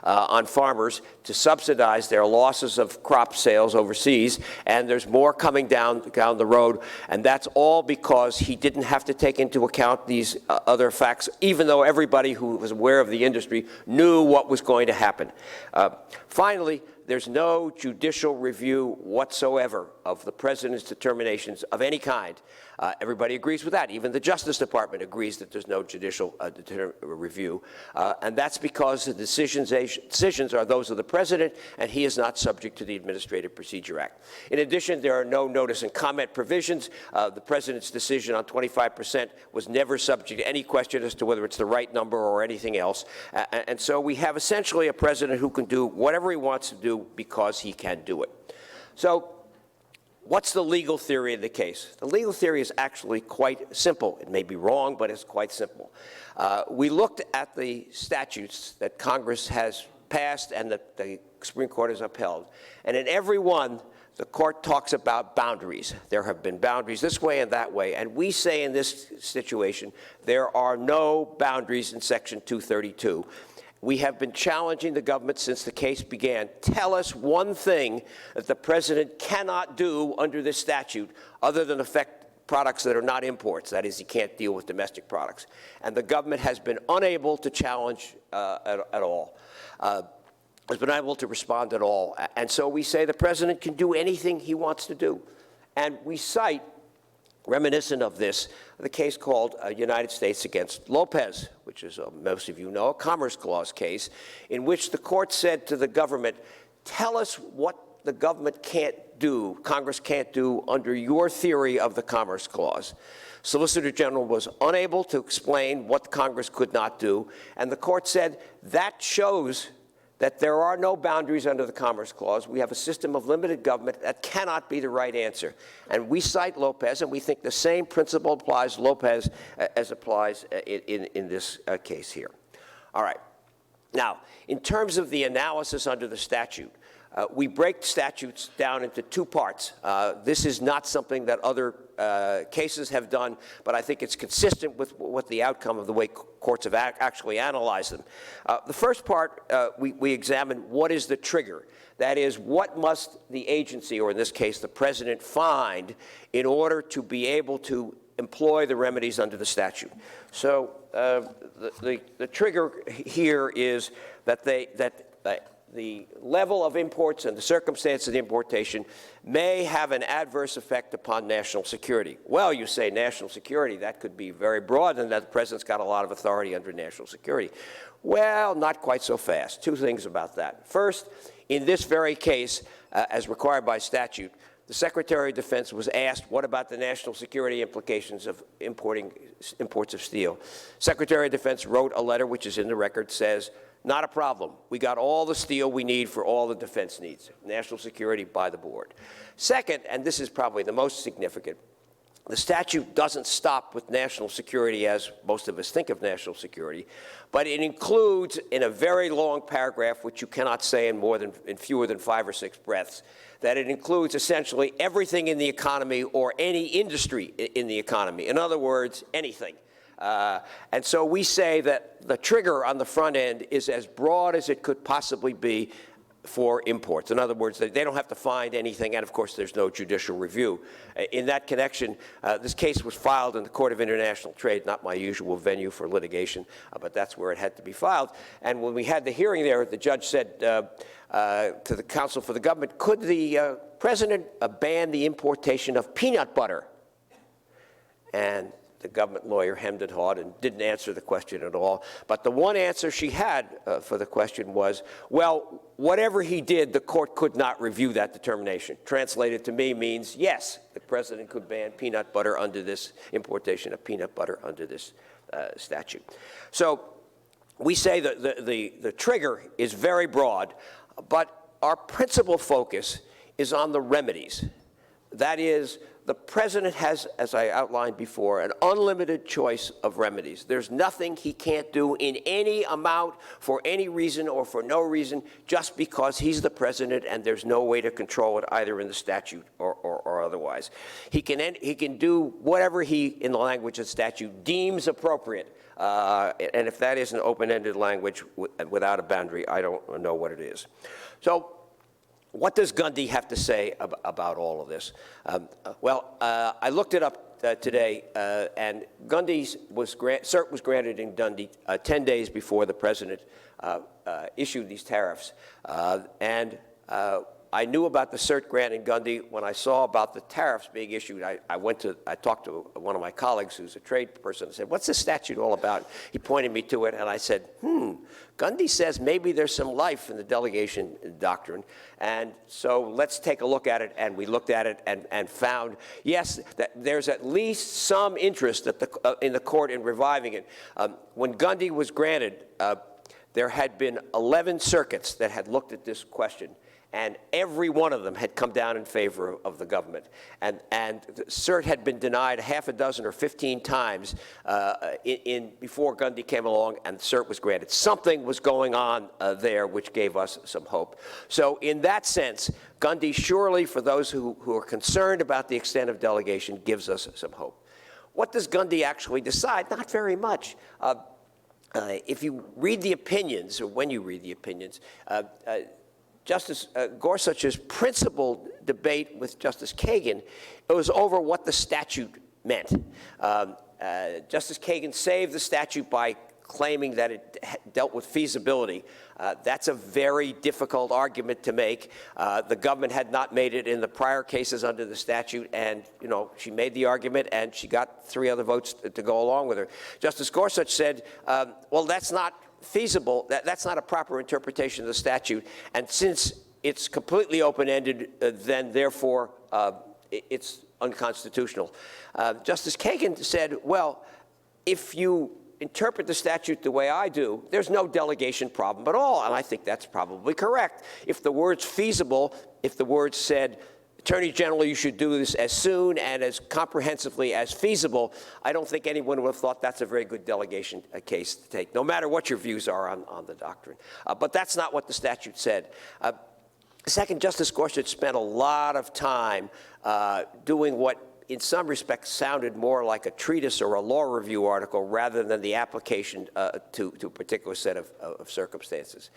on farmers to subsidize their losses of crop sales overseas, and there's more coming down the road, and that's all because he didn't have to take into account these other facts, even though everybody who was aware of the industry knew what was going to happen. Finally, there's no judicial review whatsoever of the president's determinations of any kind. Everybody agrees with that. Even the Justice Department agrees that there's no judicial review. And that's because the decisions are those of the president, and he is not subject to the Administrative Procedure Act. In addition, there are no notice and comment provisions. The president's decision on 25% was never subject to any question as to whether it's the right number or anything else. And so we have essentially a president who can do whatever he wants to do because he can do it. So what's the legal theory of the case? The legal theory is actually quite simple. It may be wrong, but it's quite simple. We looked at the statutes that Congress has passed and that the Supreme Court has upheld. And in every one, the court talks about boundaries. There have been boundaries this way and that way. And we say in this situation, there are no boundaries in Section 232. We have been challenging the government since the case began. Tell us one thing that the president cannot do under this statute other than affect products that are not imports. That is, he can't deal with domestic products. And the government has been unable to challenge at all. Has been unable to respond at all. And so we say the president can do anything he wants to do. And we cite, reminiscent of this, the case called United States against Lopez, which is, most of you know, a Commerce Clause case, in which the court said to the government, tell us what the government can't do, Congress can't do under your theory of the Commerce Clause. Solicitor General was unable to explain what Congress could not do, and the court said that shows that there are no boundaries under the Commerce Clause. We have a system of limited government that cannot be the right answer. And we cite Lopez, and we think the same principle applies to Lopez as applies in this case here. All right. Now, in terms of the analysis under the statute, we break statutes down into two parts. This is not something that other cases have done, but I think it's consistent with what the outcome of the way courts have actually analyzed them. The first part, we examine what is the trigger. That is, what must the agency, or in this case the president, find in order to be able to employ the remedies under the statute. So the trigger here is that the level of imports and the circumstance of the importation may have an adverse effect upon national security. Well, you say national security, that could be very broad, and that the president's got a lot of authority under national security. Well, not quite so fast. Two things about that. First, in this very case, as required by statute, the Secretary of Defense was asked, what about the national security implications of imports of steel? Secretary of Defense wrote a letter, which is in the record, says, not a problem. We got all the steel we need for all the defense needs. National security by the board. Second, and this is probably the most significant, the statute doesn't stop with national security as most of us think of national security, but it includes in a very long paragraph, which you cannot say in fewer than 5 or 6 breaths, that it includes essentially everything in the economy or any industry in the economy. In other words, anything. And so we say that the trigger on the front end is as broad as it could possibly be for imports. In other words, they don't have to find anything, and of course there's no judicial review. In that connection, this case was filed in the Court of International Trade, not my usual venue for litigation, but that's where it had to be filed. And when we had the hearing there, the judge said to the counsel for the government, could the president ban the importation of peanut butter? And the government lawyer hemmed and hawed and didn't answer the question at all. But the one answer she had for the question was, well, whatever he did, the court could not review that determination. Translated to me means, yes, the president could ban peanut butter under this importation of peanut butter under this statute. So we say that the trigger is very broad, but our principal focus is on the remedies. That is, the president has, as I outlined before, an unlimited choice of remedies. There's nothing he can't do in any amount for any reason or for no reason just because he's the president and there's no way to control it either in the statute or or otherwise. He can do whatever he, in the language of statute, deems appropriate. And if that isn't open-ended language without a boundary, I don't know what it is. So what does Gundy have to say about all of this? I looked it up today, and Gundy's cert was granted in Gundy 10 days before the president issued these tariffs. I knew about the cert grant in Gundy when I saw about the tariffs being issued. I talked to one of my colleagues who's a trade person and said, what's this statute all about? He pointed me to it, and I said, Gundy says maybe there's some life in the delegation doctrine, and so let's take a look at it. And we looked at it and found, yes, that there's at least some interest in the court in reviving it. When Gundy was granted, there had been 11 circuits that had looked at this question, and every one of them had come down in favor of the government. And the cert had been denied half a dozen or 15 times before Gundy came along, and the cert was granted. Something was going on there which gave us some hope. So in that sense, Gundy surely, for those who are concerned about the extent of delegation, gives us some hope. What does Gundy actually decide? Not very much. If you read the opinions, or when you read the opinions, Justice Gorsuch's principal debate with Justice Kagan, it was over what the statute meant. Justice Kagan saved the statute by claiming that it dealt with feasibility. That's a very difficult argument to make. The government had not made it in the prior cases under the statute, and she made the argument, and she got 3 other votes to go along with her. Justice Gorsuch said, well, that's not feasible, that's not a proper interpretation of the statute, and since it's completely open-ended, then therefore it's unconstitutional. Justice Kagan said, well, if you interpret the statute the way I do, there's no delegation problem at all, and I think that's probably correct. If the word's feasible, if the word said, Attorney General, you should do this as soon and as comprehensively as feasible, I don't think anyone would have thought that's a very good delegation case to take, no matter what your views are on the doctrine. But that's not what the statute said. Second, Justice Gorsuch spent a lot of time doing what in some respects sounded more like a treatise or a law review article rather than the application to a particular set of circumstances.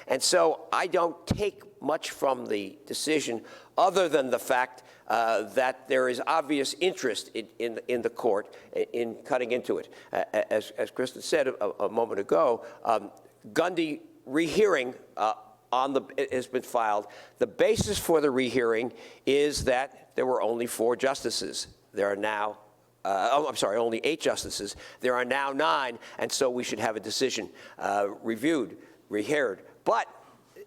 And so I don't take much from the decision other than the fact that there is obvious interest in the court in cutting into it. As Kristen said a moment ago, Gundy rehearing has been filed. The basis for the rehearing is that there were only 4 justices. There are now, only 8 justices. There are now 9, and so we should have a decision reviewed, reheard. But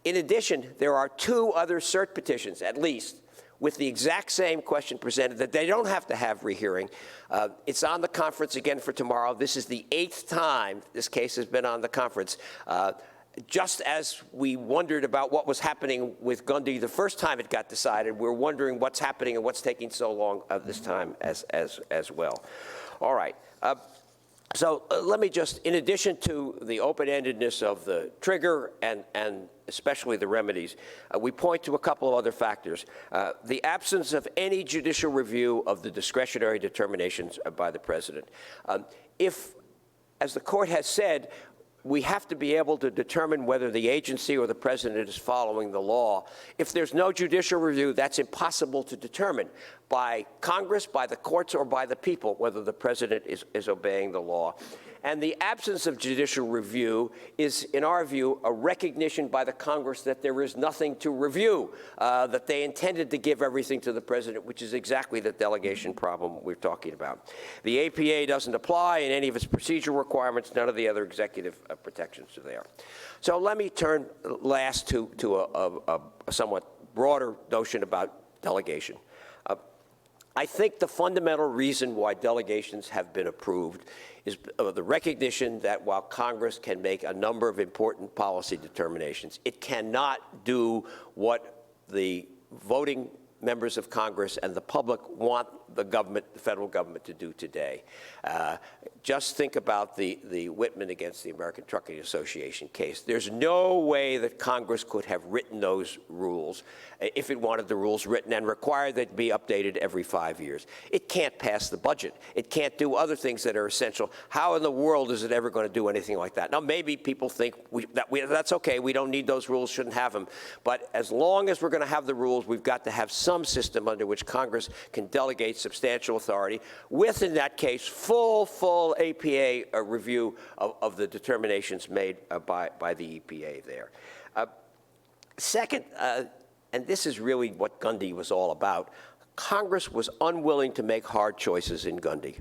in addition, there are 2 other cert petitions, at least, with the exact same question presented that they don't have to have rehearing. It's on the conference again for tomorrow. This is the 8th time this case has been on the conference. Just as we wondered about what was happening with Gundy the first time it got decided, we're wondering what's happening and what's taking so long this time as well. All right. So let me just, in addition to the open-endedness of the trigger and especially the remedies, we point to a couple of other factors. The absence of any judicial review of the discretionary determinations by the president. If, as the court has said, we have to be able to determine whether the agency or the president is following the law. If there's no judicial review, that's impossible to determine by Congress, by the courts, or by the people, whether the president is obeying the law. And the absence of judicial review is, in our view, a recognition by the Congress that there is nothing to review, that they intended to give everything to the president, which is exactly the delegation problem we're talking about. The APA doesn't apply in any of its procedural requirements. None of the other executive protections are there. So let me turn last to a somewhat broader notion about delegation. I think the fundamental reason why delegations have been approved is the recognition that while Congress can make a number of important policy determinations, it cannot do what the voting members of Congress and the public want the government, the federal government, to do today. Just think about the Whitman against the American Trucking Association case. There's no way that Congress could have written those rules if it wanted the rules written and required that be updated every 5 years. It can't pass the budget. It can't do other things that are essential. How in the world is it ever going to do anything like that? Now, maybe people think that's okay. We don't need those rules, shouldn't have them. But as long as we're going to have the rules, we've got to have some system under which Congress can delegate substantial authority with, in that case, full APA review of the determinations made by the EPA there. Second, and this is really what Gundy was all about, Congress was unwilling to make hard choices in Gundy.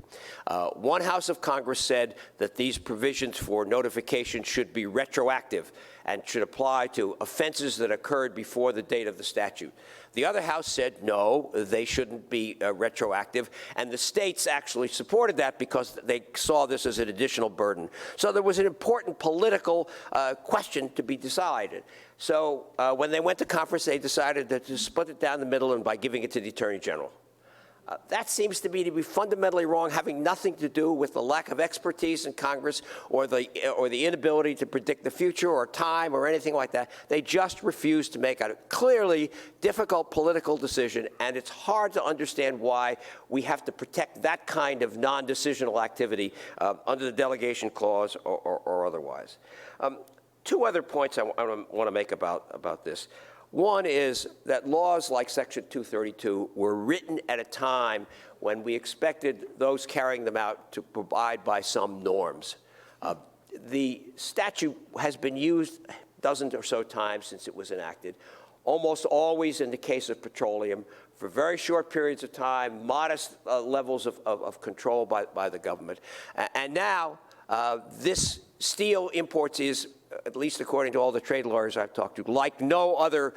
One House of Congress said that these provisions for notification should be retroactive and should apply to offenses that occurred before the date of the statute. The other House said, no, they shouldn't be retroactive, and the states actually supported that because they saw this as an additional burden. So there was an important political question to be decided. So when they went to conference, they decided to split it down the middle and by giving it to the Attorney General. That seems to me to be fundamentally wrong, having nothing to do with the lack of expertise in Congress or the inability to predict the future or time or anything like that. They just refused to make a clearly difficult political decision, and it's hard to understand why we have to protect that kind of non-decisional activity under the delegation clause or otherwise. Two other points I want to make about this. One is that laws like Section 232 were written at a time when we expected those carrying them out to abide by some norms. The statute has been used a dozen or so times since it was enacted, almost always in the case of petroleum, for very short periods of time, modest levels of control by the government. And now this steel imports is, at least according to all the trade lawyers I've talked to, like no other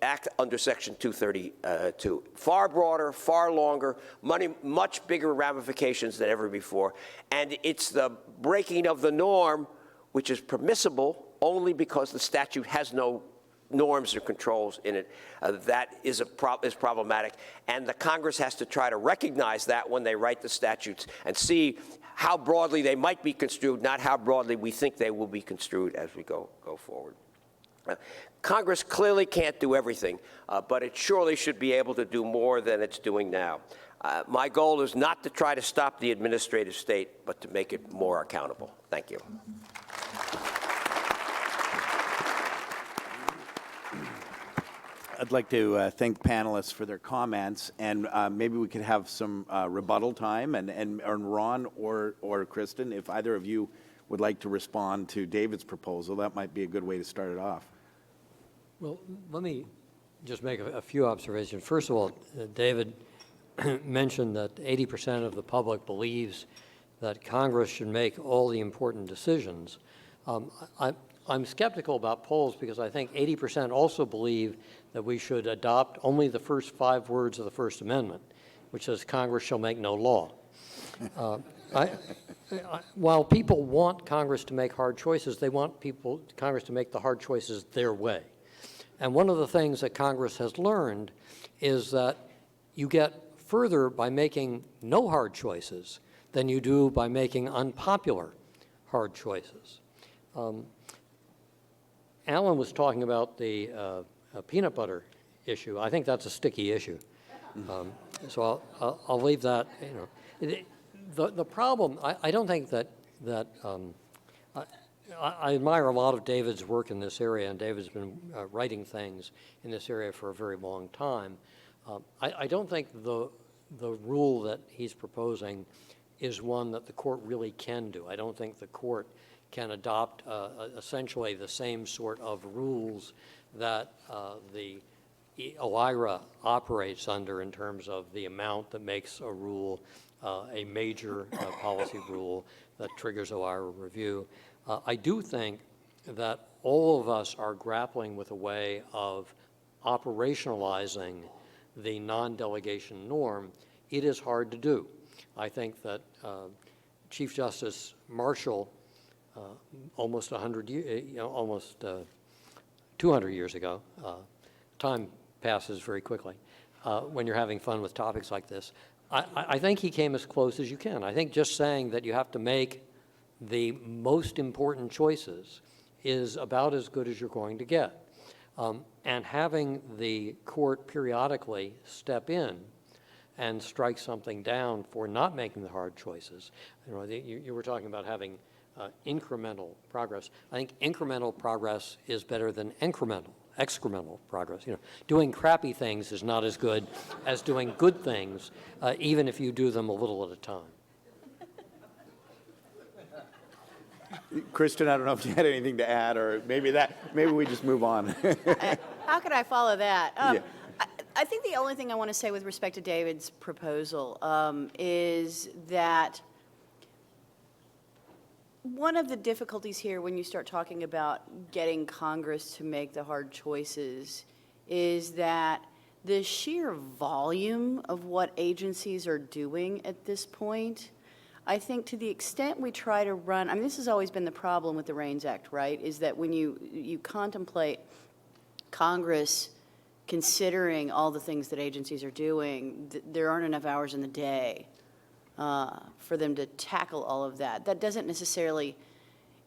act under Section 232. Far broader, far longer, much bigger ramifications than ever before. And it's the breaking of the norm, which is permissible only because the statute has no norms or controls in it, that is problematic. And the Congress has to try to recognize that when they write the statutes and see how broadly they might be construed, not how broadly we think they will be construed as we go forward. Congress clearly can't do everything, but it surely should be able to do more than it's doing now. My goal is not to try to stop the administrative state, but to make it more accountable. Thank you. I'd like to thank panelists for their comments, and maybe we could have some rebuttal time, and Ron or Kristen, if either of you would like to respond to David's proposal, that might be a good way to start it off. Well, let me just make a few observations. First of all, David mentioned that 80% of the public believes that Congress should make all the important decisions. I'm skeptical about polls because I think 80% also believe that we should adopt only the first 5 words of the First Amendment, which says Congress shall make no law. While people want Congress to make hard choices, they want Congress to make the hard choices their way. And one of the things that Congress has learned is that you get further by making no hard choices than you do by making unpopular hard choices. Alan was talking about the peanut butter issue. I think that's a sticky issue. So I'll leave that. The problem, I don't think that I admire a lot of David's work in this area, and David's been writing things in this area for a very long time. I don't think the rule that he's proposing is one that the court really can do. I don't think the court can adopt essentially the same sort of rules that the OIRA operates under in terms of the amount that makes a rule a major policy rule that triggers OIRA review. I do think that all of us are grappling with a way of operationalizing the non-delegation norm. It is hard to do. I think that Chief Justice Marshall, almost 200 years ago, time passes very quickly, when you're having fun with topics like this. I think he came as close as you can. I think just saying that you have to make the most important choices is about as good as you're going to get. And having the court periodically step in and strike something down for not making the hard choices. You were talking about having incremental progress. I think incremental progress is better than excremental progress. Doing crappy things is not as good as doing good things, even if you do them a little at a time. Kristen, I don't know if you had anything to add, or maybe we just move on. How could I follow that? Yeah. I think the only thing I want to say with respect to David's proposal is that one of the difficulties here when you start talking about getting Congress to make the hard choices is that the sheer volume of what agencies are doing at this point, I think to the extent we try to run, I mean, this has always been the problem with the REINS Act, right, is that when you contemplate Congress considering all the things that agencies are doing, there aren't enough hours in the day for them to tackle all of that. That doesn't necessarily,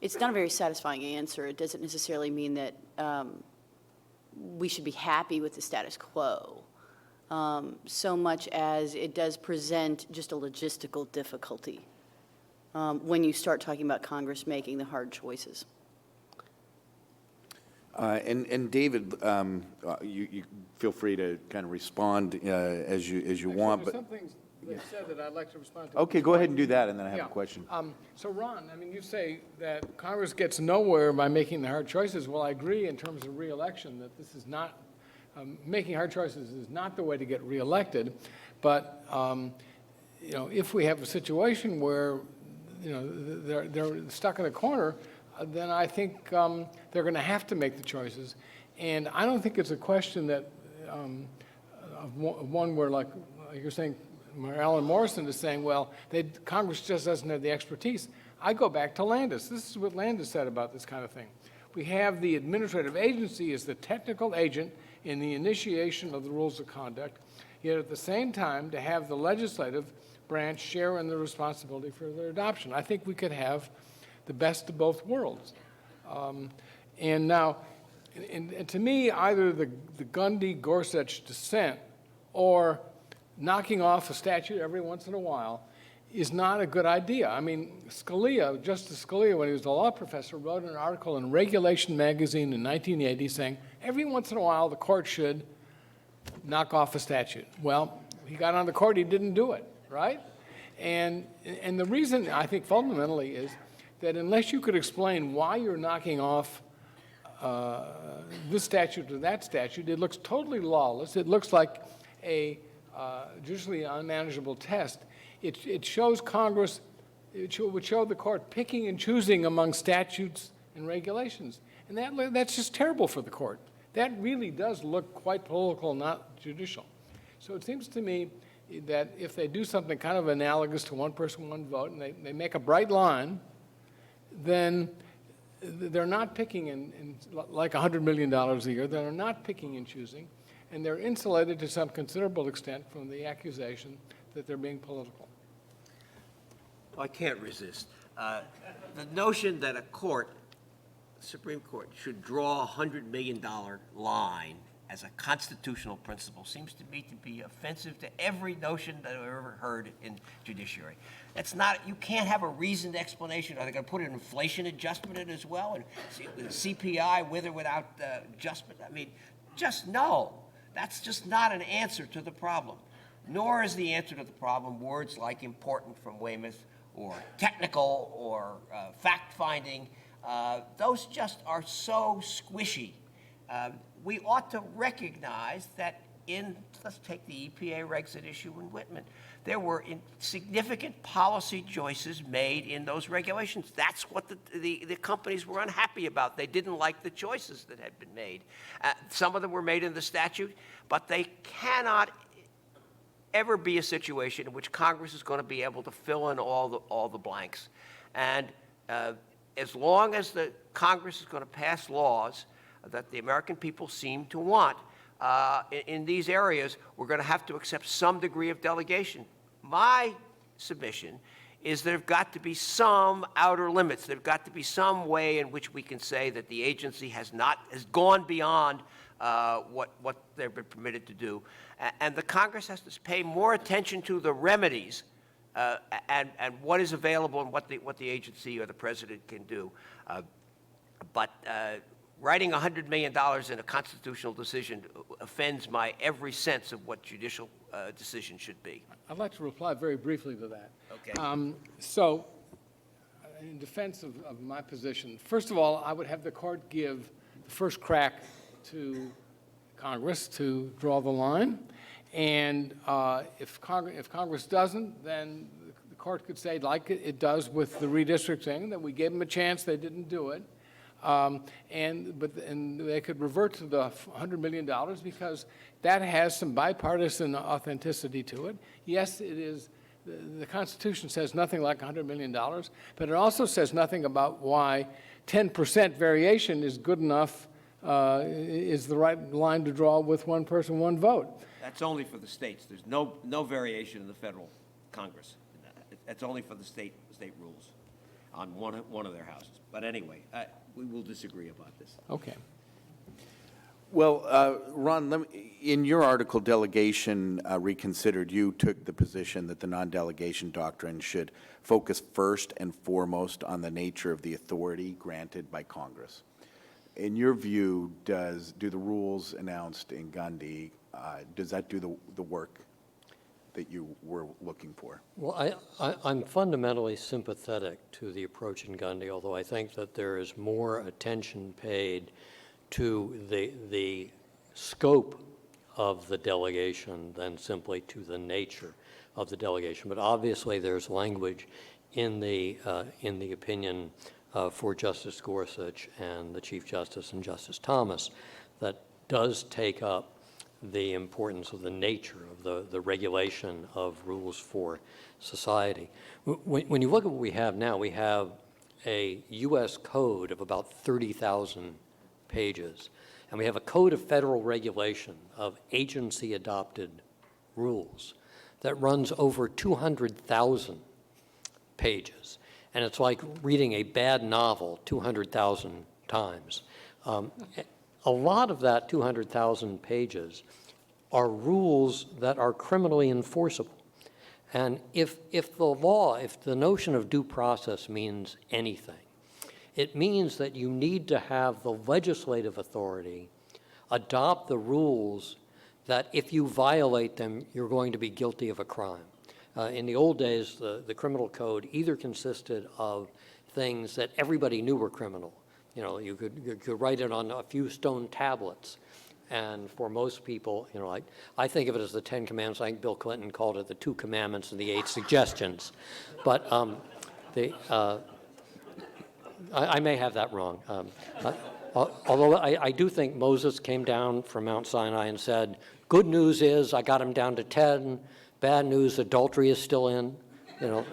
it's not a very satisfying answer. It doesn't necessarily mean that we should be happy with the status quo, so much as it does present just a logistical difficulty when you start talking about Congress making the hard choices. And David, you feel free to kind of respond as you want. There's But some things they said that I'd like to respond to. okay, go ahead and do that, and then I have Yeah. a question. So Ron, I mean, you say that Congress gets nowhere by making the hard choices. Well, I agree in terms of reelection that this is not, making hard choices is not the way to get reelected. But, if we have a situation where, they're stuck in a corner, then I think they're going to have to make the choices. And I don't think it's a question that, of one where, like you're saying, Alan Morrison is saying, well, Congress just doesn't have the expertise. I go back to Landis. This is what Landis said about this kind of thing. We have the administrative agency as the technical agent in the initiation of the rules of conduct, yet at the same time to have the legislative branch share in the responsibility for their adoption. I think we could have the best of both worlds. And now, and to me, either the Gundy-Gorsuch dissent or knocking off a statute every once in a while is not a good idea. I mean, Justice Scalia, when he was a law professor, wrote an article in Regulation magazine in 1980 saying, every once in a while the court should knock off a statute. Well, he got on the court, he didn't do it, right? And the reason, I think, fundamentally is that unless you could explain why you're knocking off this statute or that statute, it looks totally lawless. It looks like a judicially unmanageable test. It shows Congress, would show the court picking and choosing among statutes and regulations. And that's just terrible for the court. That really does look quite political, not judicial. So it seems to me that if they do something kind of analogous to one person, one vote, and they make a bright line, then they're not picking in like $100 million a year. They're not picking and choosing, and they're insulated to some considerable extent from the accusation that they're being political. I can't resist. The notion that a court, the Supreme Court, should draw a $100 million line as a constitutional principle seems to me to be offensive to every notion that I've ever heard in judiciary. That's not, you can't have a reasoned explanation. Are they going to put an inflation adjustment in as well? And CPI with or without adjustment? I mean, just no. That's just not an answer to the problem. Nor is the answer to the problem words like important from Weymouth or technical or fact-finding. Those just are so squishy. We ought to recognize that let's take the EPA regs at issue in Whitman. There were significant policy choices made in those regulations. That's what the companies were unhappy about. They didn't like the choices that had been made. Some of them were made in the statute, but they cannot ever be a situation in which Congress is going to be able to fill in all the blanks. And as long as the Congress is going to pass laws that the American people seem to want, in these areas, we're going to have to accept some degree of delegation. My submission is there have got to be some outer limits. There have got to be some way in which we can say that the agency has gone beyond what they've been permitted to do. And the Congress has to pay more attention to the remedies and what is available and what the agency or the president can do. But writing $100 million in a constitutional decision offends my every sense of what judicial decision should be. I'd like to reply very briefly to that. Okay. So, in defense of my position, first of all, I would have the court give the first crack to Congress to draw the line. And if Congress doesn't, then the court could say, like it does with the redistricting, that we gave them a chance, they didn't do it. And they could revert to the $100 million because that has some bipartisan authenticity to it. Yes, it is. The Constitution says nothing like $100 million, but it also says nothing about why 10% variation is good enough, is the right line to draw with one person, one vote. That's only for the states. There's no variation in the federal Congress. That's only for the state rules on one of their houses. But anyway, we will disagree about this. Okay. Well, Ron, in your article, Delegation Reconsidered, you took the position that the non-delegation doctrine should focus first and foremost on the nature of the authority granted by Congress. In your view, do the rules announced in Gundy, does that do the work that you were looking for? Well, I'm fundamentally sympathetic to the approach in Gundy, although I think that there is more attention paid to the scope of the delegation than simply to the nature of the delegation. But obviously, there's language in the opinion for Justice Gorsuch and the Chief Justice and Justice Thomas that does take up the importance of the nature of the regulation of rules for society. When you look at what we have now, we have a U.S. code of about 30,000 pages, and we have a code of federal regulation of agency-adopted rules that runs over 200,000 pages. And it's like reading a bad novel 200,000 times. A lot of that 200,000 pages are rules that are criminally enforceable. And if the notion of due process means anything, it means that you need to have the legislative authority adopt the rules that if you violate them, you're going to be guilty of a crime. In the old days, the criminal code either consisted of things that everybody knew were criminal. You know, you could write it on a few stone tablets. And for most people, you know, I think of it as the 10 Commandments. I think Bill Clinton called it the 2 Commandments and the 8 Suggestions. But I may have that wrong. Although I do think Moses came down from Mount Sinai and said, good news is I got him down to 10. Bad news, adultery is still in. You know,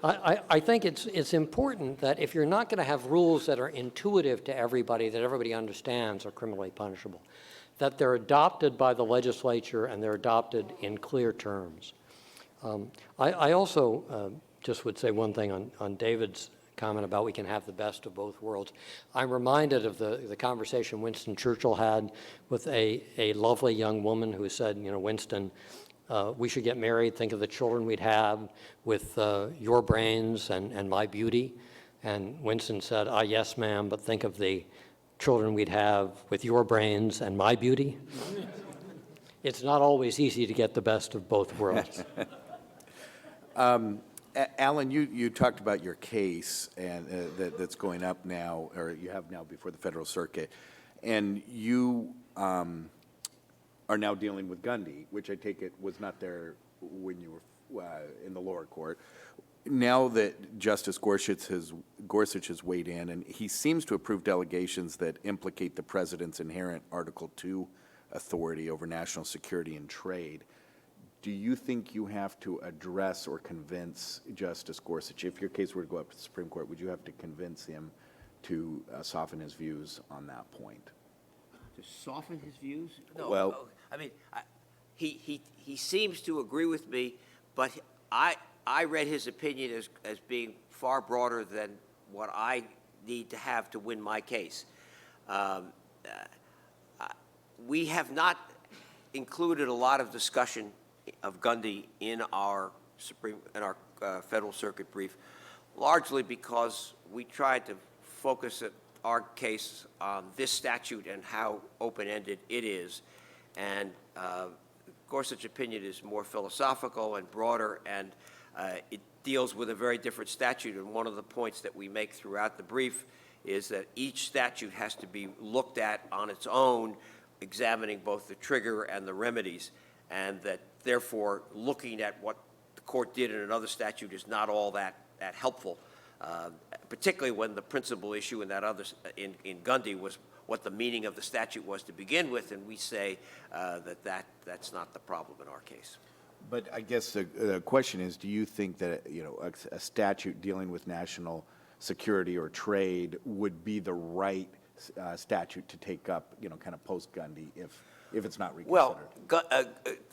I think it's important that if you're not going to have rules that are intuitive to everybody, that everybody understands are criminally punishable, that they're adopted by the legislature and they're adopted in clear terms. I also just would say one thing on David's comment about we can have the best of both worlds. I'm reminded of the conversation Winston Churchill had with a lovely young woman who said, you know, Winston, we should get married, think of the children we'd have with your brains and my beauty. And Winston said, yes, ma'am, but think of the children we'd have with your brains and my beauty. It's not always easy to get the best of both worlds. Alan, you talked about your case and that's going up now, or you have now before the Federal Circuit, and you are now dealing with Gundy, which I take it was not there when you were in the lower court. Now that Justice Gorsuch has weighed in, and he seems to approve delegations that implicate the president's inherent Article II authority over national security and trade, do you think you have to address or convince Justice Gorsuch, if your case were to go up to the Supreme Court, would you have to convince him to soften his views on that point? soften his views? No, Well- I mean, he seems to agree with me, but I read his opinion as being far broader than what I need to have to win my case. We have not included a lot of discussion of Gundy in our Federal Circuit brief, largely because we tried to focus our case on this statute and how open-ended it is. And Gorsuch's opinion is more philosophical and broader, and it deals with a very different statute. And one of the points that we make throughout the brief is that each statute has to be looked at on its own, examining both the trigger and the remedies, and that therefore looking at what the court did in another statute is not all that helpful, particularly when the principal issue in that other in Gundy was what the meaning of the statute was to begin with, and we say that's not the problem in our case. But I guess the question is, do you think that, you know, a statute dealing with national security or trade would be the right statute to take up, you know, kind of post-Gundy if it's not reconsidered? Well,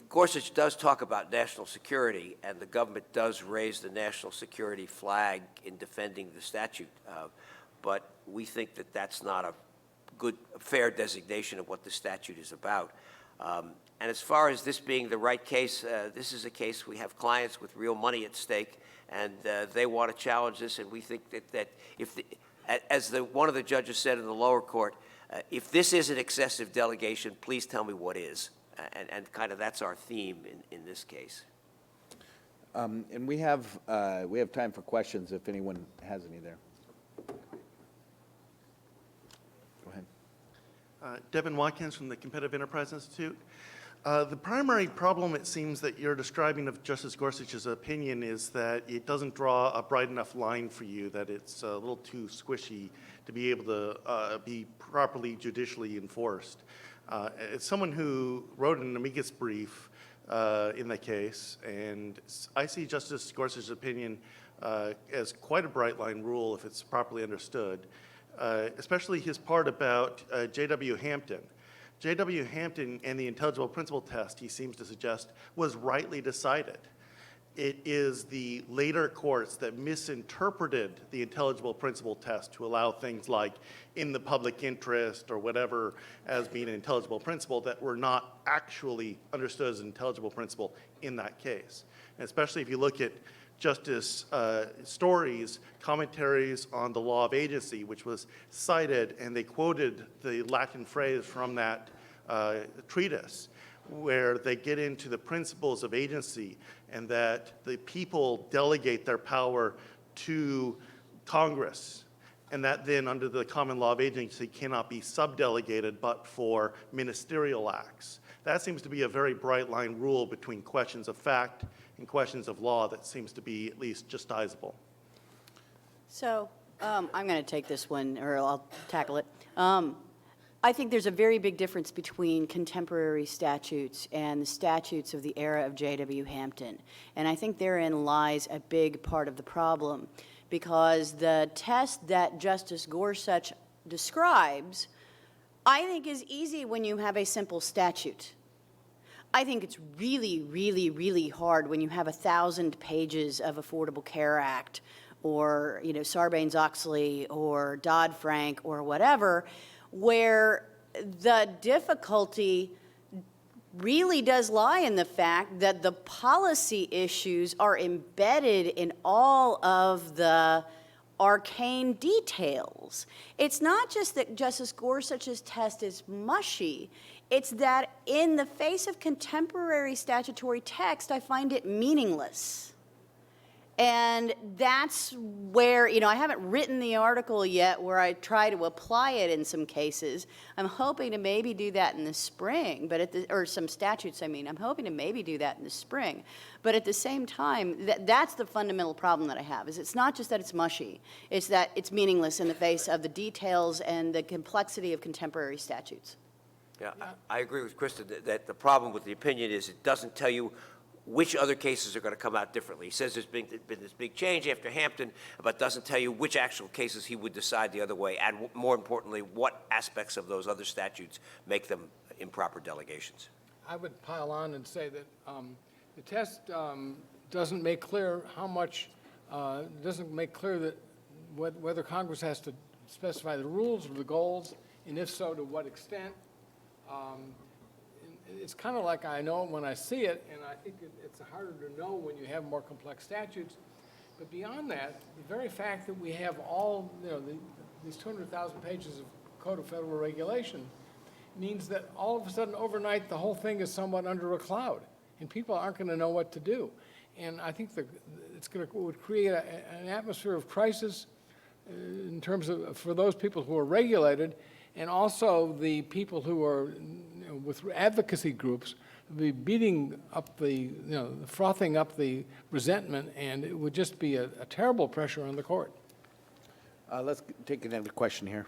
Gorsuch does talk about national security, and the government does raise the national security flag in defending the statute. But we think that that's not a fair designation of what the statute is about. And as far as this being the right case, this is a case we have clients with real money at stake, and they want to challenge this, and we think that if one of the judges said in the lower court, if this isn't excessive delegation, please tell me what is. And kind of that's our theme in this case. And we have time for questions if anyone has any there. Go ahead. Devin Watkins from the Competitive Enterprise Institute. The primary problem, it seems, that you're describing of Justice Gorsuch's opinion is that it doesn't draw a bright enough line for you, that it's a little too squishy to be able to be properly judicially enforced. As someone who wrote an amicus brief in the case, and I see Justice Gorsuch's opinion as quite a bright line rule if it's properly understood, especially his part about J.W. Hampton. J.W. Hampton and the intelligible principle test, he seems to suggest, was rightly decided. It is the later courts that misinterpreted the intelligible principle test to allow things like in the public interest or whatever as being an intelligible principle that were not actually understood as an intelligible principle in that case. And especially if you look at Justice Story's commentaries on the law of agency, which was cited, and they quoted the Latin phrase from that treatise, where they get into the principles of agency and that the people delegate their power to Congress, and that then under the common law of agency cannot be subdelegated but for ministerial acts. That seems to be a very bright line rule between questions of fact and questions of law that seems to be at least justizable. So I'm going to take this one, or I'll tackle it. I think there's a very big difference between contemporary statutes and the statutes of the era of J.W. Hampton. And I think therein lies a big part of the problem, because the test that Justice Gorsuch describes, I think, is easy when you have a simple statute. I think it's really, really, really hard when you have 1,000 pages of Affordable Care Act or, you know, Sarbanes-Oxley or Dodd-Frank or whatever, where the difficulty really does lie in the fact that the policy issues are embedded in all of the arcane details. It's not just that Justice Gorsuch's test is mushy, it's that in the face of contemporary statutory text, I find it meaningless. And that's where, you know, I haven't written the article yet where I try to apply it in some cases. I'm hoping to maybe do that in the spring, but or some statutes, I mean. I'm hoping to maybe do that in the spring. But at the same time, that's the fundamental problem that I have, is it's not just that it's mushy, it's that it's meaningless in the face of the details and the complexity of contemporary statutes. Yeah, I agree with Krista that the problem with the opinion is it doesn't tell you which other cases are going to come out differently. He says there's been this big change after Hampton, but doesn't tell you which actual cases he would decide the other way, and more importantly, what aspects of those other statutes make them improper delegations. I would pile on and say that the test doesn't make clear how much, doesn't make clear that whether Congress has to specify the rules or the goals, and if so, to what extent. It's kind of like I know it when I see it, and I think it's harder to know when you have more complex statutes. But beyond that, the very fact that we have all, these 200,000 pages of Code of Federal Regulation means that all of a sudden overnight the whole thing is somewhat under a cloud, and people aren't going to know what to do. And I think would create an atmosphere of crisis in terms of for those people who are regulated, and also the people who are with advocacy groups, be beating up frothing up the resentment, and it would just be a terrible pressure on the court. Let's take another question here.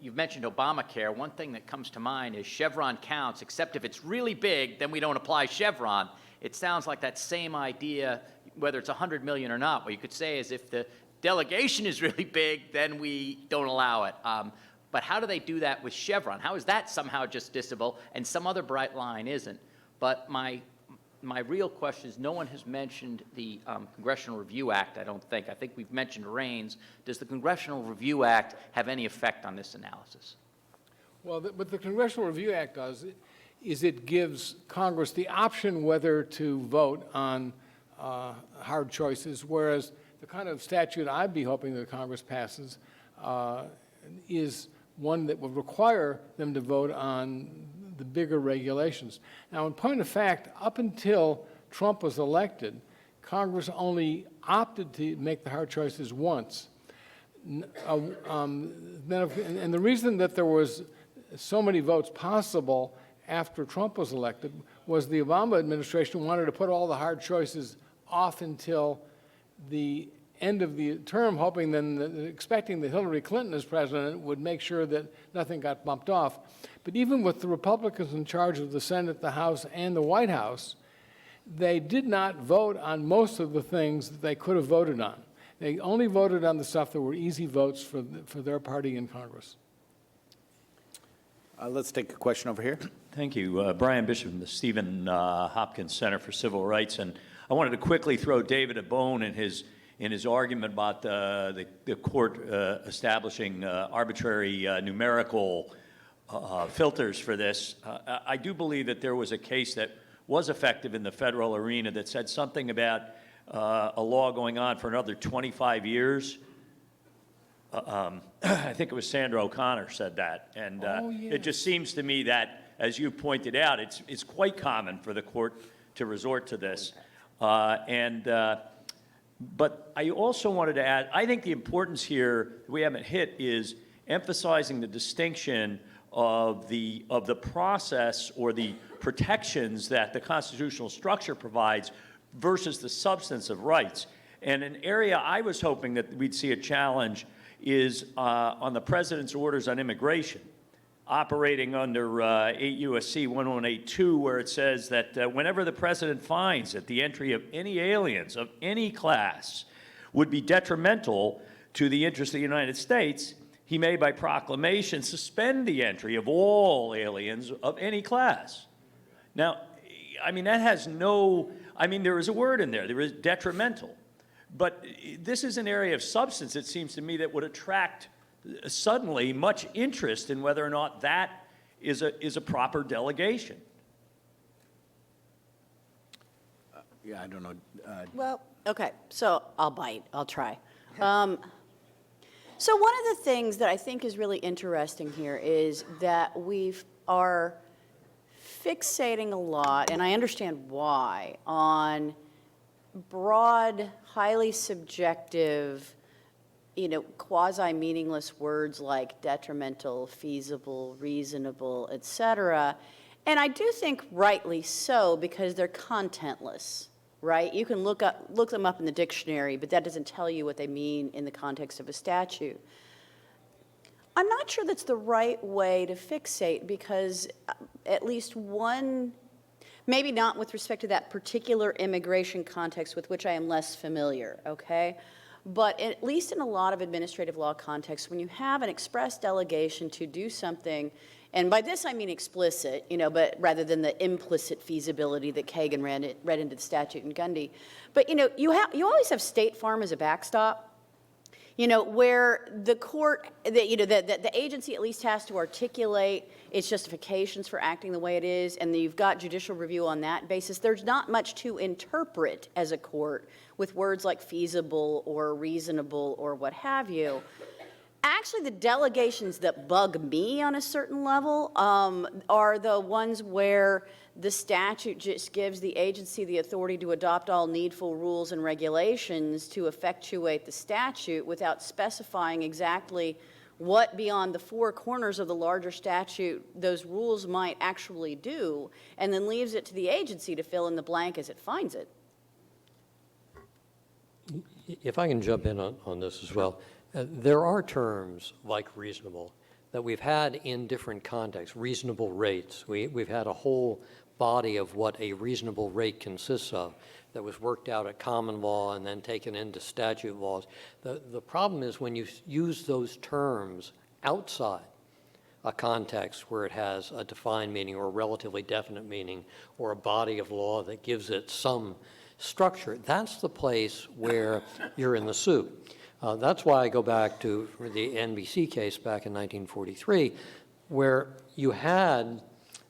You've mentioned Obamacare. One thing that comes to mind is Chevron counts, except if it's really big, then we don't apply Chevron. It sounds like that same idea, whether it's 100 million or not. What you could say is if the delegation is really big, then we don't allow it. But how do they do that with Chevron? How is that somehow justiciable and some other bright line isn't? But my real question is, no one has mentioned the Congressional Review Act, I don't think. I think we've mentioned Reins. Does the Congressional Review Act have any effect on this analysis? Well, what the Congressional Review Act does is it gives Congress the option whether to vote on hard choices, whereas the kind of statute I'd be hoping that Congress passes is one that would require them to vote on the bigger regulations. Now, in point of fact, up until Trump was elected, Congress only opted to make the hard choices once. And the reason that there was so many votes possible after Trump was elected was the Obama administration wanted to put all the hard choices off until the end of the term, hoping then, expecting that Hillary Clinton as president would make sure that nothing got bumped off. But even with the Republicans in charge of the Senate, the House, and the White House, they did not vote on most of the things that they could have voted on. They only voted on the stuff that were easy votes for their party in Congress. Let's take a question over here. Thank you. Brian Bishop from the Stephen Hopkins Center for Civil Rights. And I wanted to quickly throw David a bone in his argument about the court establishing arbitrary numerical filters for this. I do believe that there was a case that was effective in the federal arena that said something about a law going on for another 25 years. I think it was Sandra O'Connor said that. And yes. It just seems to me that, as you pointed out, it's quite common for the court to resort to this. But I also wanted to add, I think the importance here that we haven't hit is emphasizing the distinction of the process or the protections that the constitutional structure provides versus the substance of rights. And an area I was hoping that we'd see a challenge is on the president's orders on immigration, operating under 8 U.S.C. 1182, where it says that whenever the president finds that the entry of any aliens of any class would be detrimental to the interest of the United States, he may, by proclamation, suspend the entry of all aliens of any class. Now, I mean, that has no, I mean, there is a word in there. There is detrimental. But this is an area of substance, it seems to me, that would attract suddenly much interest in whether or not that is a proper delegation. Yeah, I don't know. Well, okay, so I'll bite. I'll try. So one of the things that I think is really interesting here is that we are fixating a lot, and I understand why, on broad, highly subjective, quasi-meaningless words like detrimental, feasible, reasonable, et cetera. And I do think rightly so, because they're contentless, right? You can look them up in the dictionary, but that doesn't tell you what they mean in the context of a statute. I'm not sure that's the right way to fixate, because at least one Maybe not with respect to that particular immigration context with which I am less familiar, okay? But at least in a lot of administrative law contexts, when you have an express delegation to do something, and by this I mean explicit, but rather than the implicit feasibility that Kagan read into the statute in Gundy. But, you always have State Farm as a backstop. Where the court, the agency at least has to articulate its justifications for acting the way it is, and then you've got judicial review on that basis. There's not much to interpret as a court with words like feasible or reasonable or what have you. Actually, the delegations that bug me on a certain level are the ones where the statute just gives the agency the authority to adopt all needful rules and regulations to effectuate the statute without specifying exactly what beyond the four corners of the larger statute those rules might actually do, and then leaves it to the agency to fill in the blank as it finds it. If I can jump in on this as well, there are terms like reasonable that we've had in different contexts, reasonable rates. We've had a whole body of what a reasonable rate consists of that was worked out at common law and then taken into statute laws. The problem is when you use those terms outside a context where it has a defined meaning or a relatively definite meaning or a body of law that gives it some structure, that's the place where you're in the soup. That's why I go back to the NBC case back in 1943, where you had,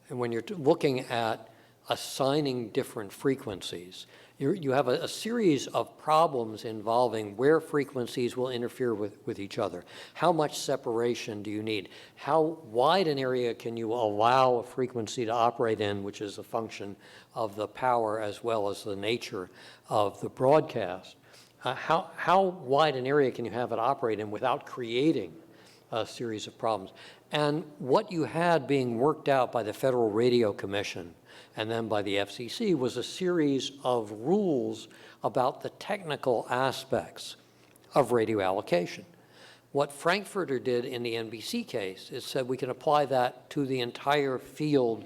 when you're looking at assigning different frequencies, you have a series of problems involving where frequencies will interfere with each other. How much separation do you need? How wide an area can you allow a frequency to operate in, which is a function of the power as well as the nature of the broadcast? How wide an area can you have it operate in without creating a series of problems? And what you had being worked out by the Federal Radio Commission and then by the FCC was a series of rules about the technical aspects of radio allocation. What Frankfurter did in the NBC case is said we can apply that to the entire field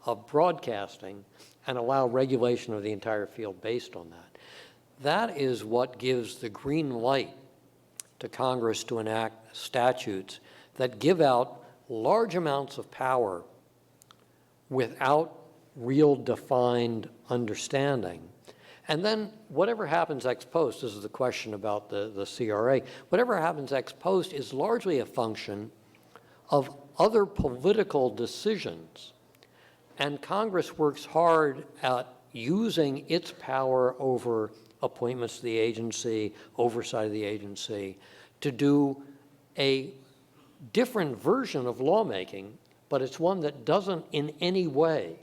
of broadcasting and allow regulation of the entire field based on that. That is what gives the green light to Congress to enact statutes that give out large amounts of power without real defined understanding. And then whatever happens ex post, this is the question about the CRA, whatever happens ex post is largely a function of other political decisions. And Congress works hard at using its power over appointments to the agency, oversight of the agency, to do a different version of lawmaking, but it's one that doesn't in any way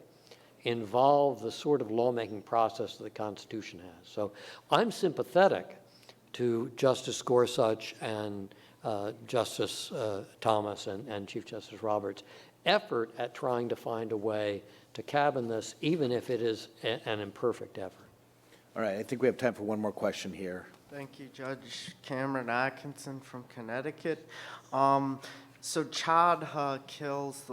involve the sort of lawmaking process that the Constitution has. So I'm sympathetic to Justice Gorsuch and Justice Thomas and Chief Justice Roberts' effort at trying to find a way to cabin this, even if it is an imperfect effort. All right, I think we have time for one more question here. Thank you, Judge Cameron Atkinson from Connecticut. So Chadha kills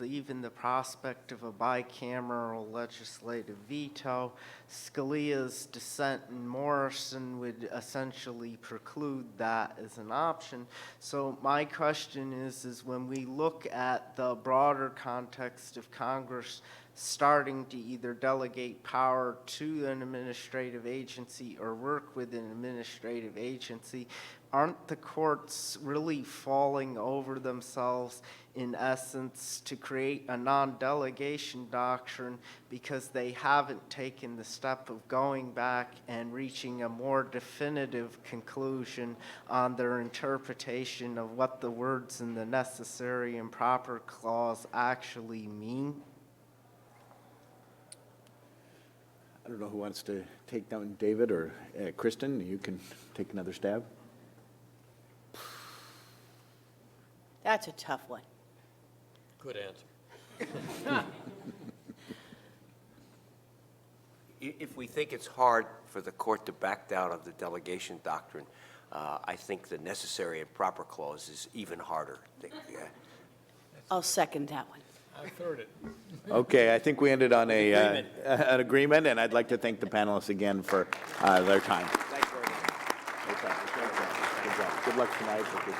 even the prospect of a bicameral legislative veto. Scalia's dissent in Morrison would essentially preclude that as an option. So my question is when we look at the broader context of Congress starting to either delegate power to an administrative agency or work with an administrative agency, aren't the courts really falling over themselves in essence to create a non-delegation doctrine because they haven't taken the step of going back and reaching a more definitive conclusion on their interpretation of what the words in the necessary and proper clause actually mean? I don't know who wants to take down David or Kristen. You can take another stab. That's a tough one. Good answer. If we think it's hard for the court to back down of the delegation doctrine, I think the necessary and proper clause is even harder. I'll second that one. I third it. Okay, I think we ended on an agreement, and I'd like to thank the panelists again for their time. Thanks very much. Good job. Good luck tonight with your